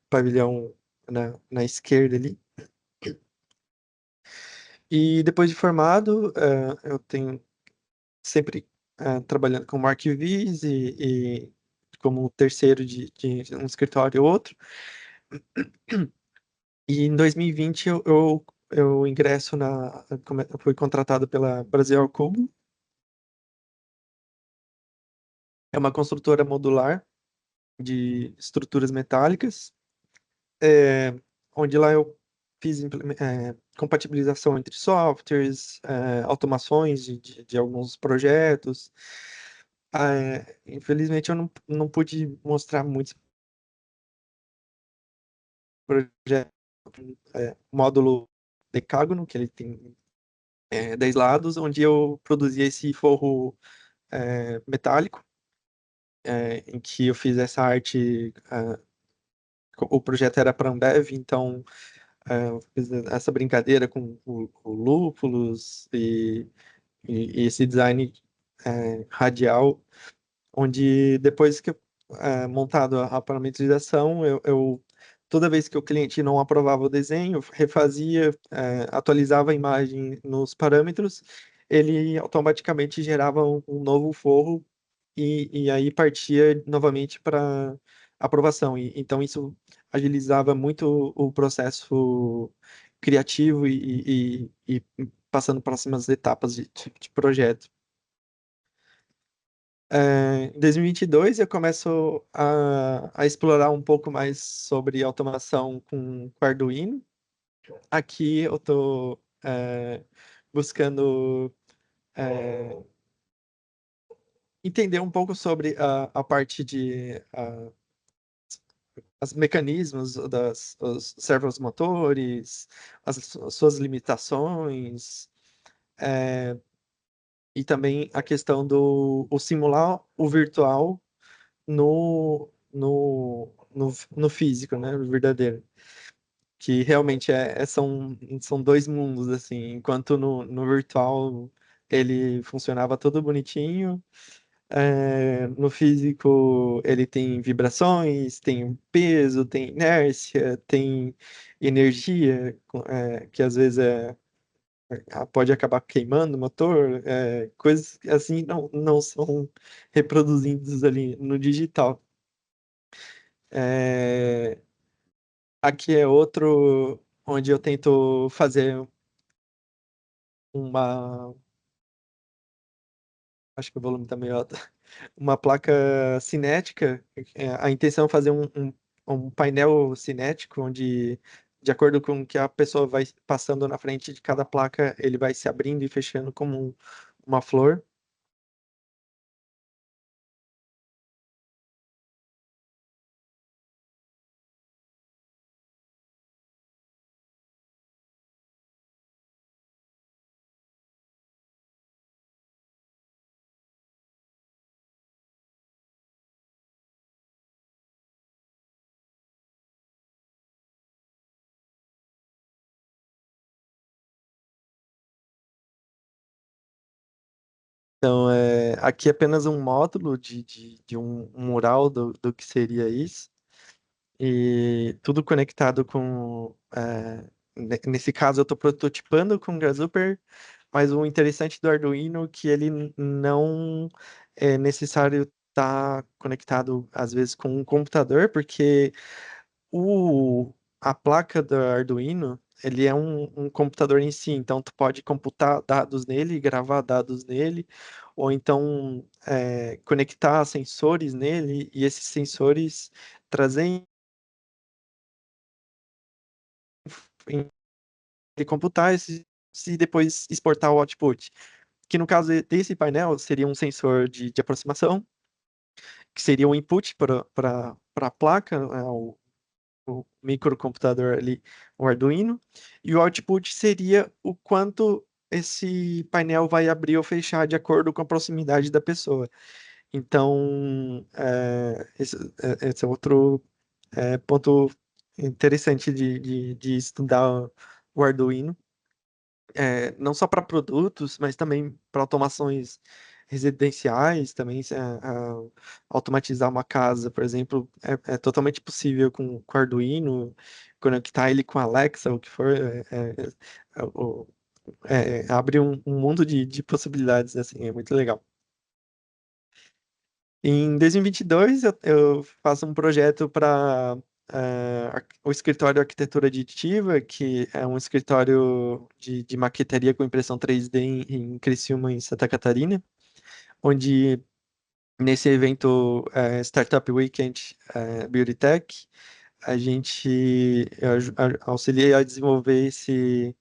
pavilhão na esquerda ali. E depois de formado, eu tenho sempre trabalhando como arquivista e como terceiro de um escritório ou outro. E em 2020 eu ingresso eu fui contratado pela Brasil ao Cubo. É uma construtora modular de estruturas metálicas, é, onde lá eu fiz compatibilização entre softwares, automações de alguns projetos. Infelizmente eu não pude mostrar muitos projetos. Módulo decágono, que ele tem 10 lados, onde eu produzia esse forro metálico, em que eu fiz essa arte. O projeto era para Ambev, então eu fiz essa brincadeira com o lúpulos e esse design radial, onde depois que montado a parametrização, toda vez que o cliente não aprovava o desenho, refazia, atualizava a imagem nos parâmetros, ele automaticamente gerava um novo forro e aí partia novamente para aprovação. Então isso agilizava muito o processo criativo e passando próximas etapas de projeto. Em 2022 eu começo a explorar um pouco mais sobre automação com Arduino. Aqui eu estou buscando entender um pouco sobre a parte de os mecanismos os servos motores, as suas limitações, e também a questão do simular o virtual no físico, né, no verdadeiro, que realmente são dois mundos, assim, enquanto no virtual ele funcionava todo bonitinho, no físico ele tem vibrações, tem peso, tem inércia, tem energia, que às vezes pode acabar queimando o motor, coisas assim não são reproduzidas ali no digital. Aqui é outro onde eu tento fazer uma. Acho que o volume tá meio alto. Uma placa cinética. A intenção é fazer um painel cinético, onde, de acordo com que a pessoa vai passando na frente de cada placa, ele vai se abrindo e fechando como uma flor. Então, aqui é apenas um módulo de um mural do que seria isso. E tudo conectado com. Nesse caso, eu estou prototipando com Grasshopper, mas o interessante do Arduino é que ele não é necessário estar conectado, às vezes, com um computador, porque a placa do Arduino ele é um computador em si, então tu pode computar dados nele, gravar dados nele, ou então conectar sensores nele, e esses sensores trazem e computar e depois exportar o output. Que no caso desse painel seria um sensor de aproximação, que seria o input para a placa, o microcomputador ali, o Arduino, e o output seria o quanto esse painel vai abrir ou fechar de acordo com a proximidade da pessoa. Então, esse é outro ponto interessante de estudar o Arduino, não só para produtos, mas também para automações residenciais, também automatizar uma casa, por exemplo, é totalmente possível com Arduino, conectar ele com Alexa, o que for, é, o- abre um mundo de possibilidades, assim, é muito legal. Em 2022, eu faço um projeto para o escritório Arquitetura Aditiva, que é um escritório de maquetaria com impressão 3D em Criciúma, em Santa Catarina, onde nesse evento Startup Weekend Beauty Tech, eu auxiliei a desenvolver esse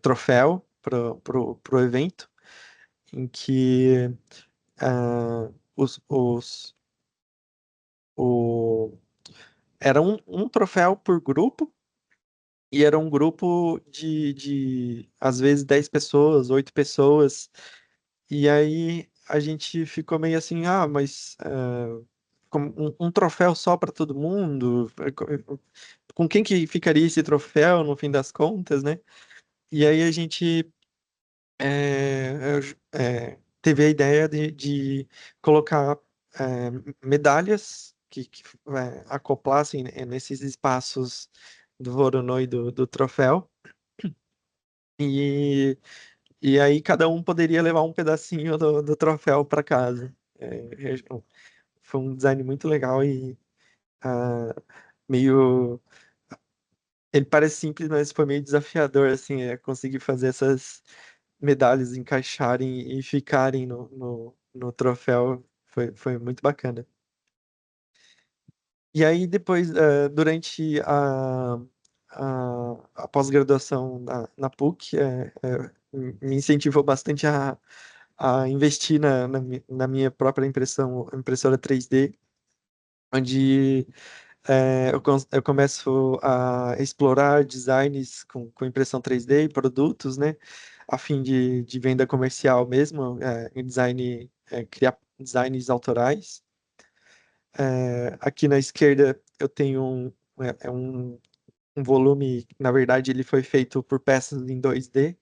troféu pro evento, em que os o, era um troféu por grupo, e era um grupo às vezes, 10 pessoas, 8 pessoas. E aí a gente ficou meio assim, mas um troféu só para todo mundo? Com quem que ficaria esse troféu no fim das contas, né? E aí a gente teve a ideia de colocar medalhas que acoplassem nesses espaços do Voronoi do troféu. E, e aí cada um poderia levar um pedacinho do troféu para casa. Foi um design muito legal e ah, meio. Ele parece simples, mas foi meio desafiador, assim, conseguir fazer essas medalhas encaixarem e ficarem no troféu. Foi muito bacana. E aí, depois, durante a pós-graduação na PUC, me incentivou bastante a investir na minha própria impressora 3D, onde eu começo a explorar designs com impressão 3D e produtos, né, a fim de venda comercial mesmo, em design, criar designs autorais. Aqui na esquerda eu tenho um volume, na verdade ele foi feito por peças em 2D,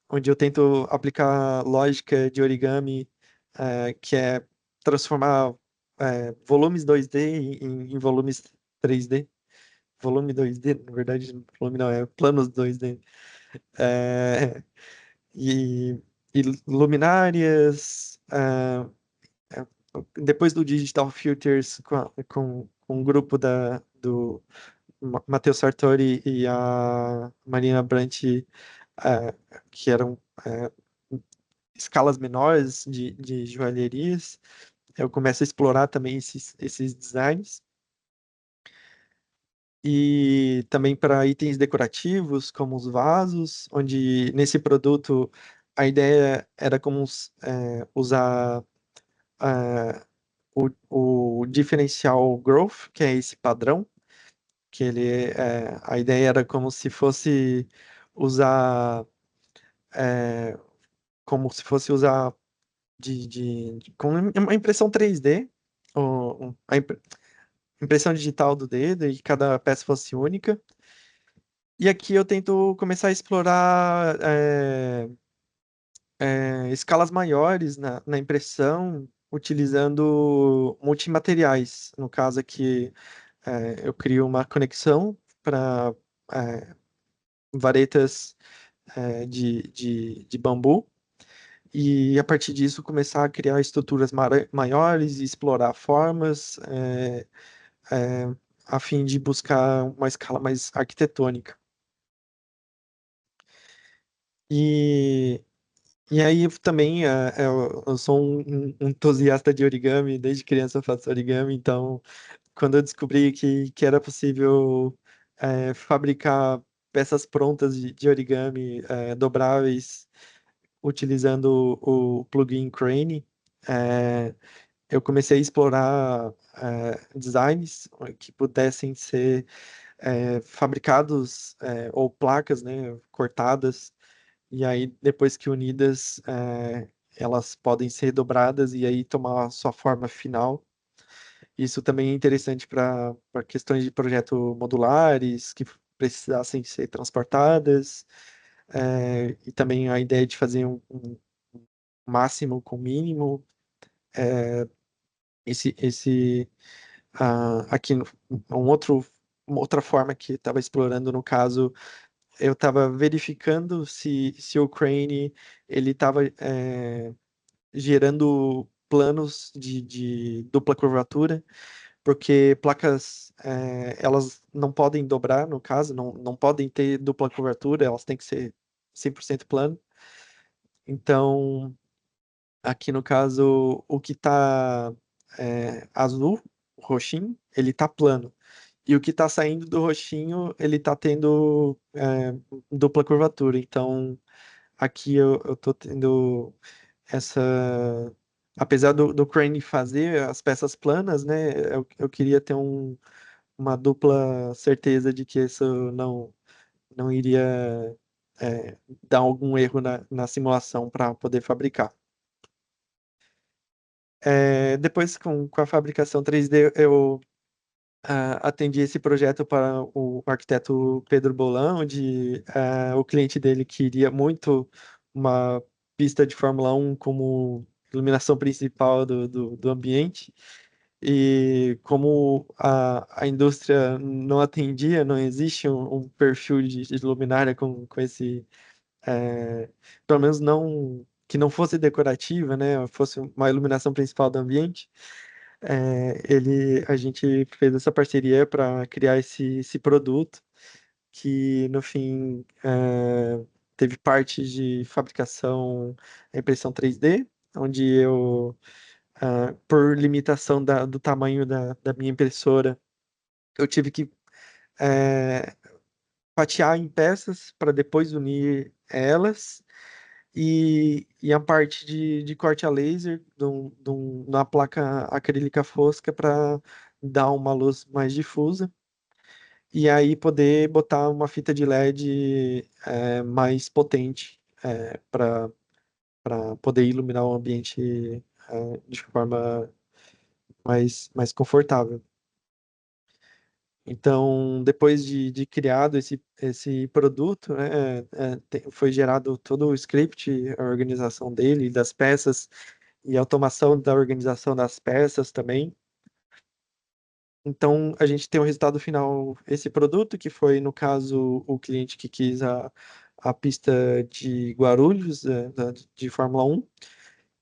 onde eu tento aplicar lógica de origami, que é transformar volumes 2D em volumes 3D. Volume 2D, na verdade, volume não, é planos 2D. É, e, e luminárias. É, Depois do Digital Filters, com um grupo do Matheus Sartori e a Marina Brant, que eram escalas menores de joalherias, eu começo a explorar também esses designs. E também para itens decorativos, como os vasos, onde nesse produto a ideia era como usar o diferencial growth, que é esse padrão, que a ideia era como se fosse usar com uma impressão 3D, impressão digital do dedo, e cada peça fosse única. E aqui eu tento começar a explorar escalas maiores na impressão, utilizando multimateriais. No caso aqui, eu crio uma conexão para varetas de bambu, e a partir disso começar a criar estruturas maiores e explorar formas, a fim de buscar uma escala mais arquitetônica. E, e aí também eu sou um entusiasta de origami, desde criança eu faço origami, então quando eu descobri que era possível fabricar peças prontas de origami dobráveis utilizando o plugin Crane, é, eu comecei a explorar designs que pudessem ser fabricados ou placas, né, cortadas, e aí depois que unidas, elas podem ser dobradas e aí tomar a sua forma final. Isso também é interessante para questões de projeto modulares que precisassem ser transportadas, e também a ideia de fazer um máximo com mínimo. Esse aqui uma outra forma que estava explorando no caso, eu estava verificando se o Crane ele estava gerando planos de dupla curvatura, porque placas elas não podem dobrar, no caso, não podem ter dupla curvatura, elas têm que ser 100% plano. Então, aqui no caso, o que está azul, o roxinho, ele está plano. E o que está saindo do roxinho, ele está tendo dupla curvatura. Então, aqui eu tô tendo essa. Apesar do Crane fazer as peças planas, né? Eu queria ter uma dupla certeza de que isso não iria dar algum erro na simulação para poder fabricar. Depois, com a fabricação 3D, eu atendi esse projeto para o arquiteto Pedro Bolão, onde o cliente dele queria muito uma pista de Fórmula 1 como iluminação principal do ambiente. E como a indústria não atendia, não existe um perfil de luminária com esse, pelo menos não que não fosse decorativa, né, fosse uma iluminação principal do ambiente. A gente fez essa parceria para criar esse produto, que no fim teve parte de fabricação em impressão 3D, onde eu, por limitação do tamanho da minha impressora, eu tive que eh, fatiar em peças para depois unir elas. E a parte de corte a laser na placa acrílica fosca para dar uma luz mais difusa. E aí poder botar uma fita de LED mais potente para poder iluminar o ambiente de forma mais confortável. Então, depois de criado esse produto, né, foi gerado todo o script, a organização dele, das peças, e automação da organização das peças também. Então, a gente tem o resultado final, esse produto, que foi, no caso, o cliente que quis a pista de Guarulhos, de Fórmula 1.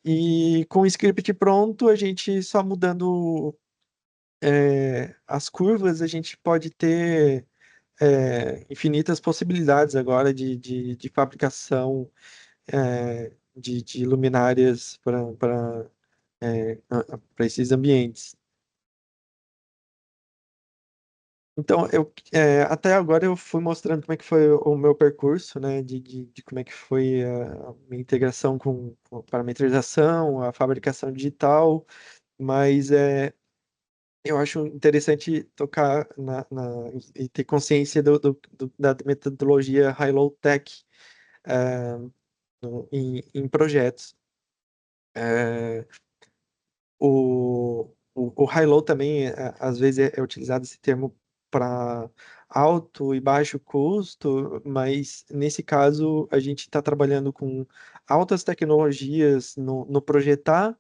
E com o script pronto, a gente só mudando as curvas, a gente pode ter infinitas possibilidades agora de fabricação de luminárias para esses ambientes. Então, até agora eu fui mostrando como é que foi o meu percurso, né, de como é que foi a minha integração com a parametrização, a fabricação digital, mas eu acho interessante tocar e ter consciência da metodologia High-Low Tech em projetos. O high-low também, às vezes, é utilizado esse termo para alto e baixo custo, mas nesse caso a gente está trabalhando com altas tecnologias no projetar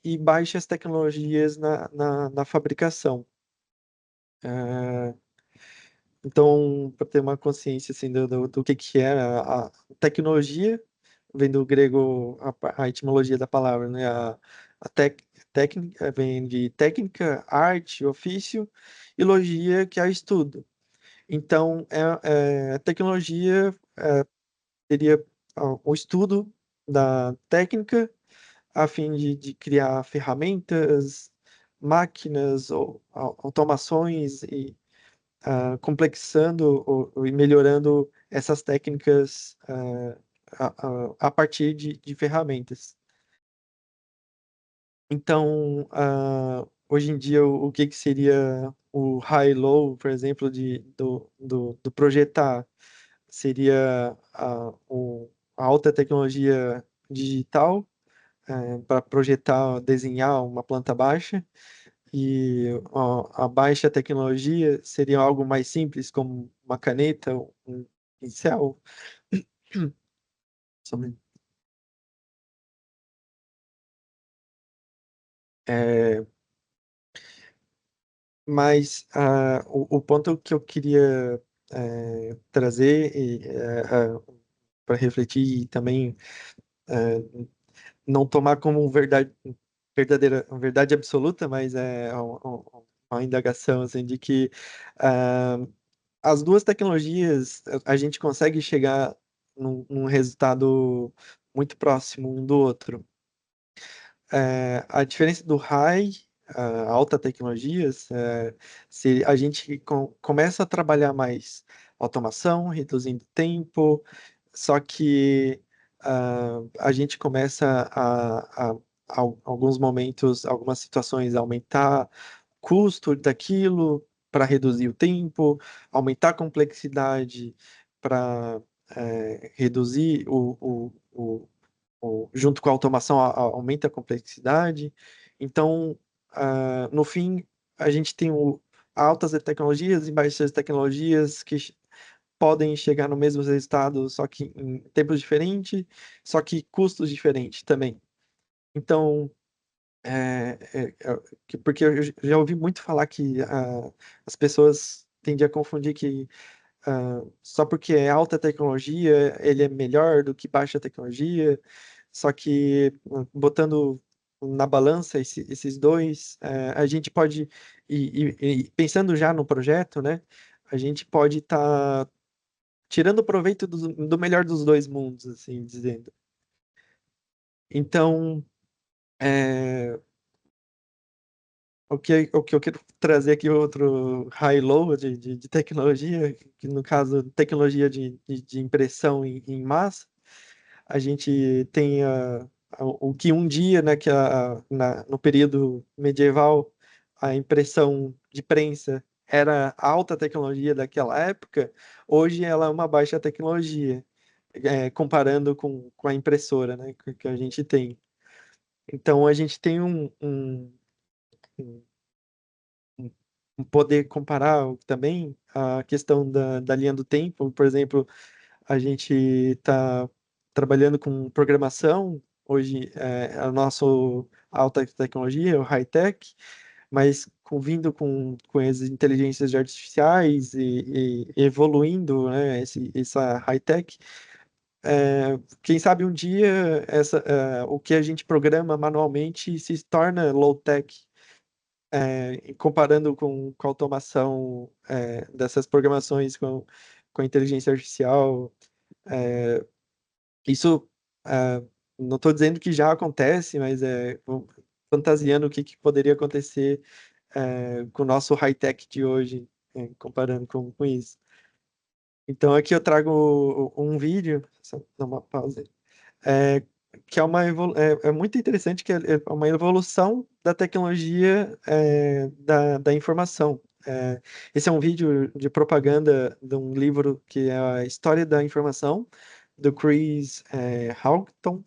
e baixas tecnologias na fabricação. Então, para ter uma consciência assim, do que é a tecnologia, vem do grego a etimologia da palavra, né? A vem de técnica, arte, ofício, e logia, que é o estudo. Então, tecnologia seria o estudo da técnica a fim de criar ferramentas, máquinas ou automações e complexando e melhorando essas técnicas a partir de ferramentas. Então, hoje em dia, o que seria o high-low, por exemplo, do projetar? Seria a alta tecnologia digital, para projetar, desenhar uma planta baixa, e a baixa tecnologia seria algo mais simples, como uma caneta, um pincel. Só um minuto. É, mas o ponto que eu queria trazer para refletir e também não tomar como verdade absoluta, mas é uma indagação assim, de que ah, as duas tecnologias a gente consegue chegar num resultado muito próximo um do outro. A diferença do high, alta tecnologias, se a gente começa a trabalhar mais automação, reduzindo tempo, só que a gente começa alguns momentos, algumas situações, a aumentar o custo daquilo para reduzir o tempo, aumentar a complexidade para reduzir junto com a automação, aumenta a complexidade. Então, no fim, a gente tem altas tecnologias e baixas tecnologias que podem chegar no mesmo resultado, só que em tempos diferentes, só que custos diferentes também. Então, porque eu já ouvi muito falar que as pessoas tendem a confundir que só porque é alta tecnologia, ele é melhor do que baixa tecnologia. Só que botando na balança esses dois, a gente pode, e pensando já no projeto, né, a gente pode estar tirando proveito do melhor dos dois mundos, assim dizendo. Então, é, o que eu quero trazer aqui outro high-low de tecnologia, que no caso, tecnologia de impressão em massa. A gente tem o que um dia, né, que no período medieval, a impressão de prensa era a alta tecnologia daquela época, hoje ela é uma baixa tecnologia, comparando com a impressora, né, que a gente tem. Então, a gente tem um- um poder comparar também a questão da linha do tempo. Por exemplo, a gente está trabalhando com programação, hoje é a nossa alta tecnologia, o high-tech, mas vindo com as inteligências artificiais e evoluindo, né, essa high-tech, quem sabe um dia o que a gente programa manualmente se torna low-tech, comparando com a automação dessas programações com a inteligência artificial. é, Isso, não estou dizendo que já acontece, mas fantasiando o que poderia acontecer com o nosso high-tech de hoje, comparando com isso. Então, aqui eu trago um vídeo, só dar uma pausa, é, que é muito interessante, que é uma evolução da tecnologia da informação. Esse é um vídeo de propaganda de um livro que é a História da Informação, do Chris Houghton.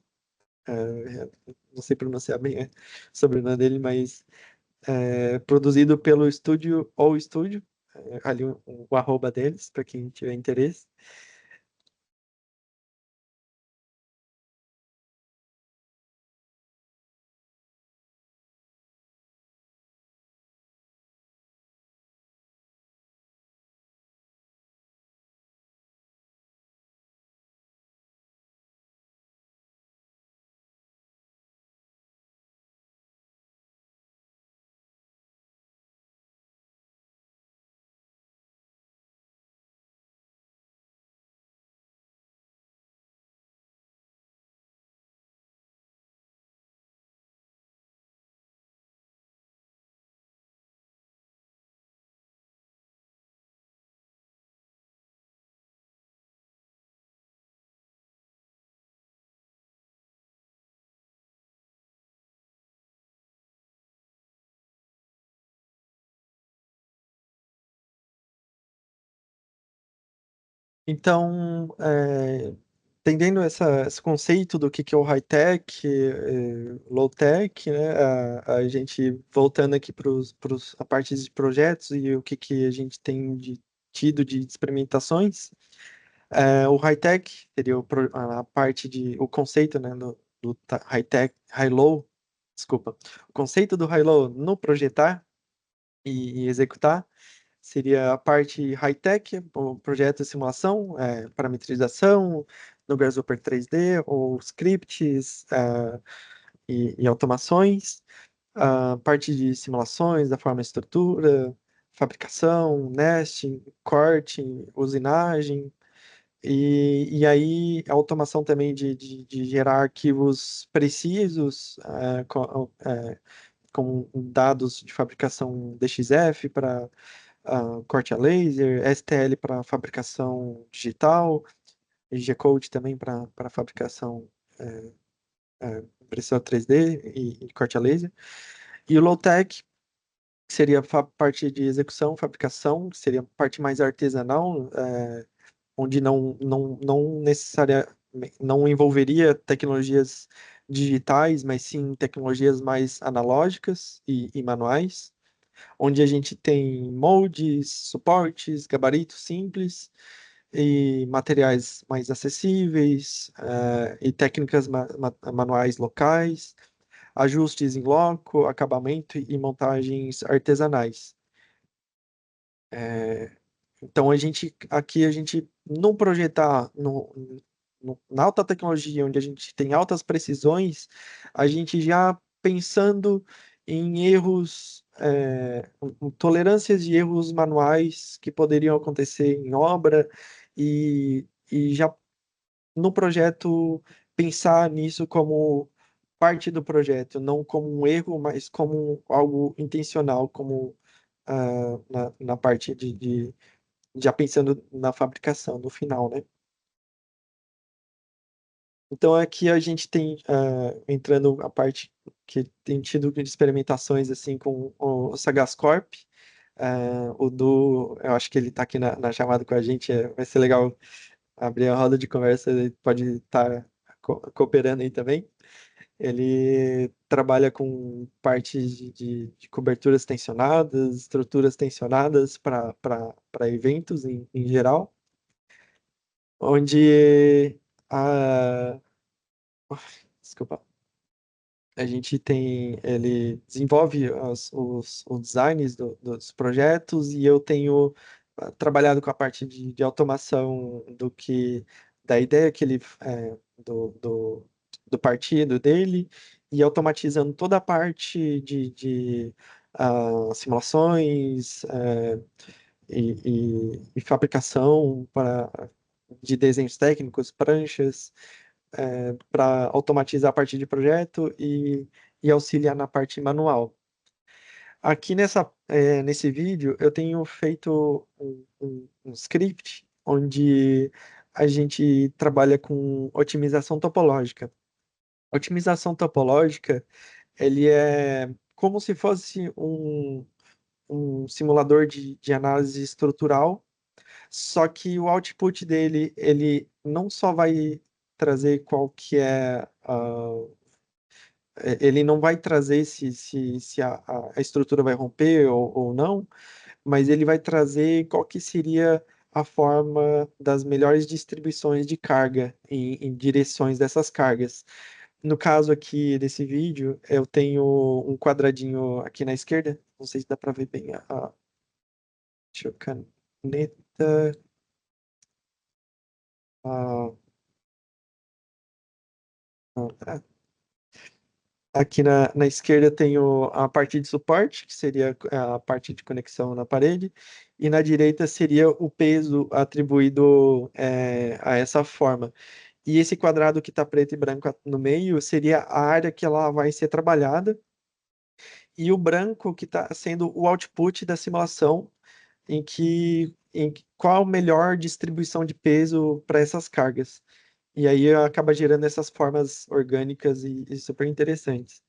Não sei pronunciar bem o sobrenome dele, mas produzido pelo estúdio ou estúdio, ali o arroba deles, para quem tiver interesse. Então, entendendo esse conceito do que é o high-tech, low-tech, né? A gente voltando aqui para a parte de projetos e o que a gente tem tido de experimentações, o high-tech seria a parte o conceito, né, do high-tech, high-low, desculpa, o conceito do high-low no projetar e executar seria a parte high-tech, o projeto de simulação, parametrização, no Grasshopper 3D, ou scripts e automações, a parte de simulações da forma e estrutura, fabricação, nesting, corte, usinagem, e aí a automação também de gerar arquivos precisos com dados de fabricação DXF para corte a laser, STL para fabricação digital, e G-Code também para fabricação impressora 3D e corte a laser. E o Low-Tech, que seria a parte de execução, fabricação, que seria a parte mais artesanal, onde não necessariamente não envolveria tecnologias digitais, mas sim tecnologias mais analógicas e manuais, onde a gente tem moldes, suportes, gabaritos simples e materiais mais acessíveis, e técnicas manuais locais, ajustes em loco, acabamento e montagens artesanais. Então aqui a gente não projetar na alta tecnologia, onde a gente tem altas precisões, a gente já pensando em erros, tolerâncias de erros manuais que poderiam acontecer em obra e já no projeto pensar nisso como parte do projeto, não como um erro, mas como algo intencional, como na parte já pensando na fabricação, no final, né? Então aqui a gente tem, entrando a parte que tem tido de experimentações assim com o Sagaz Corp, eu acho que ele está aqui na chamada com a gente, vai ser legal abrir a roda de conversa, ele pode estar cooperando aí também. Ele trabalha com partes de coberturas tensionadas, estruturas tensionadas para eventos em geral, onde a, desculpa, a gente ele desenvolve os designs dos projetos e eu tenho trabalhado com a parte de automação da ideia que ele, do partido dele e automatizando toda a parte de simulações e fabricação de desenhos técnicos, pranchas, para automatizar a parte de projeto e auxiliar na parte manual. Aqui nesse vídeo, eu tenho feito um script onde a gente trabalha com otimização topológica. Otimização topológica, ele é como se fosse um simulador de análise estrutural, só que o output dele, ele não só vai trazer qual que ele não vai trazer se a estrutura vai romper ou não, mas ele vai trazer qual que seria a forma das melhores distribuições de carga em direções dessas cargas. No caso aqui desse vídeo, eu tenho um quadradinho aqui na esquerda, não sei se dá para ver bem deixa eu caneta. Ah, não, tá. Aqui na esquerda eu tenho a parte de suporte, que seria a parte de conexão na parede, e na direita seria o peso atribuído a essa forma. E esse quadrado que está preto e branco no meio seria a área que ela vai ser trabalhada, e o branco que está sendo o output da simulação, qual a melhor distribuição de peso para essas cargas. E aí acaba gerando essas formas orgânicas e super interessantes.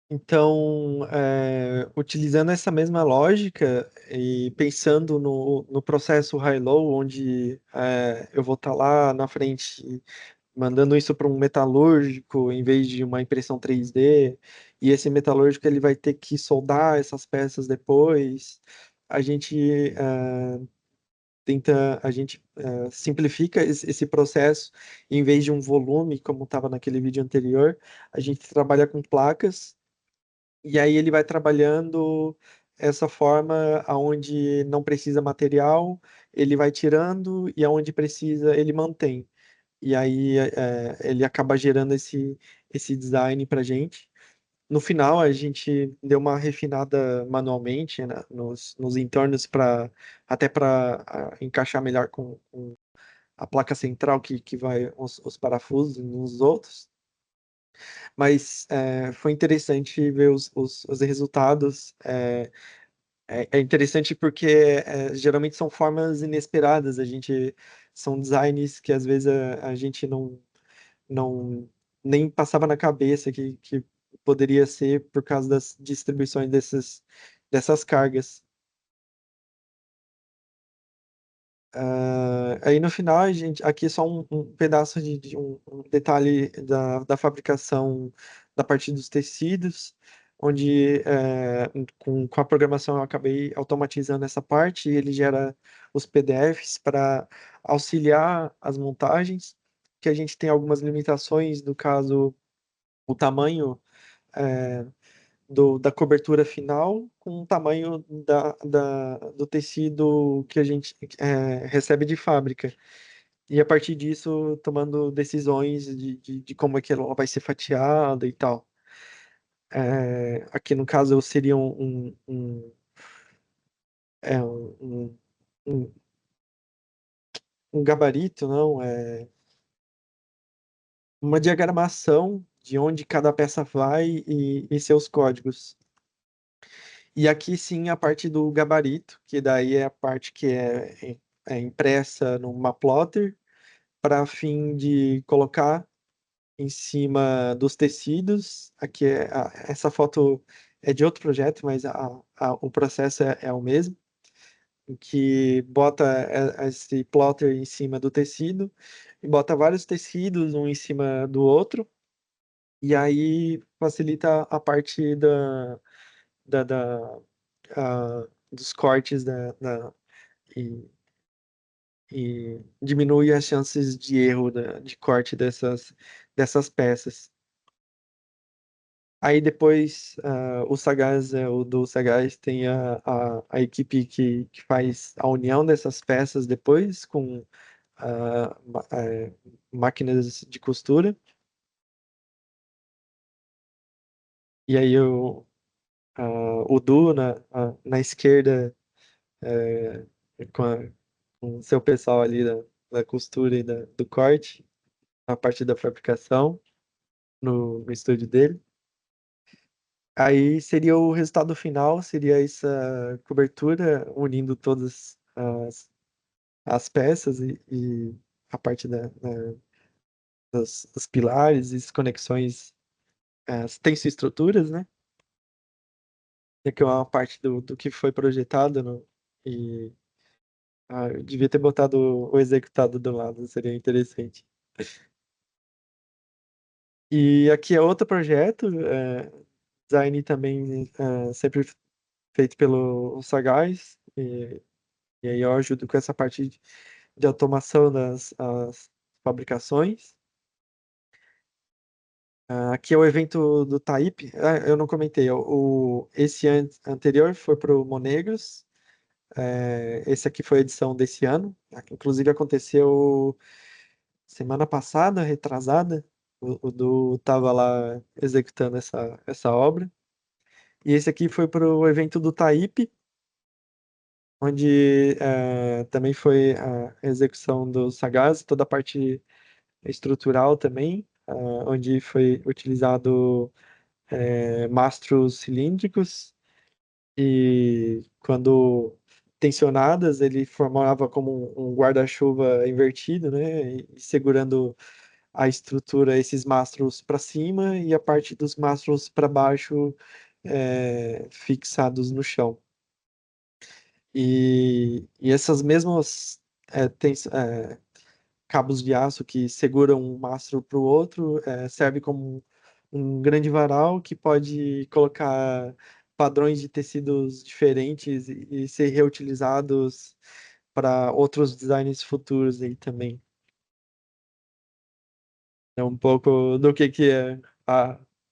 Então, utilizando essa mesma lógica e pensando no processo high-low, onde eu vou estar lá na frente mandando isso para um metalúrgico em vez de uma impressão 3D, e esse metalúrgico ele vai ter que soldar essas peças depois. A gente simplifica esse processo, em vez de um volume, como estava naquele vídeo anterior, a gente trabalha com placas, e aí ele vai trabalhando essa forma aonde não precisa material, ele vai tirando, e aonde precisa, ele mantém. E aí ele acaba gerando esse design para gente. No final, a gente deu uma refinada manualmente, né, nos entornos para até para encaixar melhor com a placa central que vai os parafusos nos outros. Mas foi interessante ver os resultados. É interessante porque geralmente são formas inesperadas. São designs que às vezes a gente não nem passava na cabeça que poderia ser por causa das distribuições dessas cargas. Aí no final, aqui é só um pedaço de um detalhe da fabricação da parte dos tecidos, onde com a programação eu acabei automatizando essa parte e ele gera os PDFs para auxiliar as montagens, que a gente tem algumas limitações, no caso, o tamanho é, da cobertura final com o tamanho do tecido que a gente recebe de fábrica. E a partir disso, tomando decisões de como é que ela vai ser fatiada e tal. Aqui no caso seria é, um, um, um- um gabarito, não? Uma diagramação de onde cada peça vai e seus códigos. E aqui sim a parte do gabarito, que daí é a parte que é impressa numa plotter para fim de colocar em cima dos tecidos. Aqui essa foto é de outro projeto, mas o processo é o mesmo, em que bota esse plotter em cima do tecido e bota vários tecidos um em cima do outro, e aí facilita a parte da, da- dos cortes e, e diminui as chances de erro de corte dessas peças. Aí depois o Sagaz, o do Sagaz tem a equipe que faz a união dessas peças depois com máquinas de costura. E aí o Du na esquerda é, com, com o seu pessoal ali da costura e do corte, a parte da fabricação no estúdio dele. Aí seria o resultado final, seria essa cobertura unindo todas as peças e a parte dos pilares e as conexões, as tensoestruturas, né? Que é uma parte do que foi projetado, e eu devia ter botado o executado do lado, seria interessante. E aqui é outro projeto, design também sempre feito pelo Sagaz, e aí eu ajudo com essa parte de automação das as fabricações. Aqui é o evento do TAIP. Eu não comentei. Esse anterior foi para o Monegros. Esse aqui foi a edição desse ano. Inclusive aconteceu semana passada, retrasada. O Du estava lá executando essa obra. E esse aqui foi para o evento do TAIP, onde também foi a execução do Sagaz, toda a parte estrutural também, onde foi utilizado mastros cilíndricos e quando tensionadas ele formava como um guarda-chuva invertido, né, e segurando a estrutura, esses mastros para cima e a parte dos mastros para baixo fixados no chão. E essas mesmas cabos de aço que seguram um mastro para o outro serve como um grande varal que pode colocar padrões de tecidos diferentes e ser reutilizados para outros designs futuros aí também. É um pouco do que é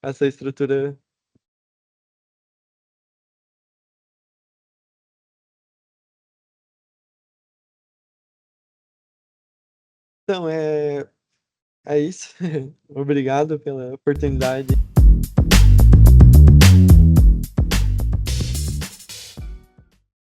essa estrutura. Então, é isso. Obrigado pela oportunidade.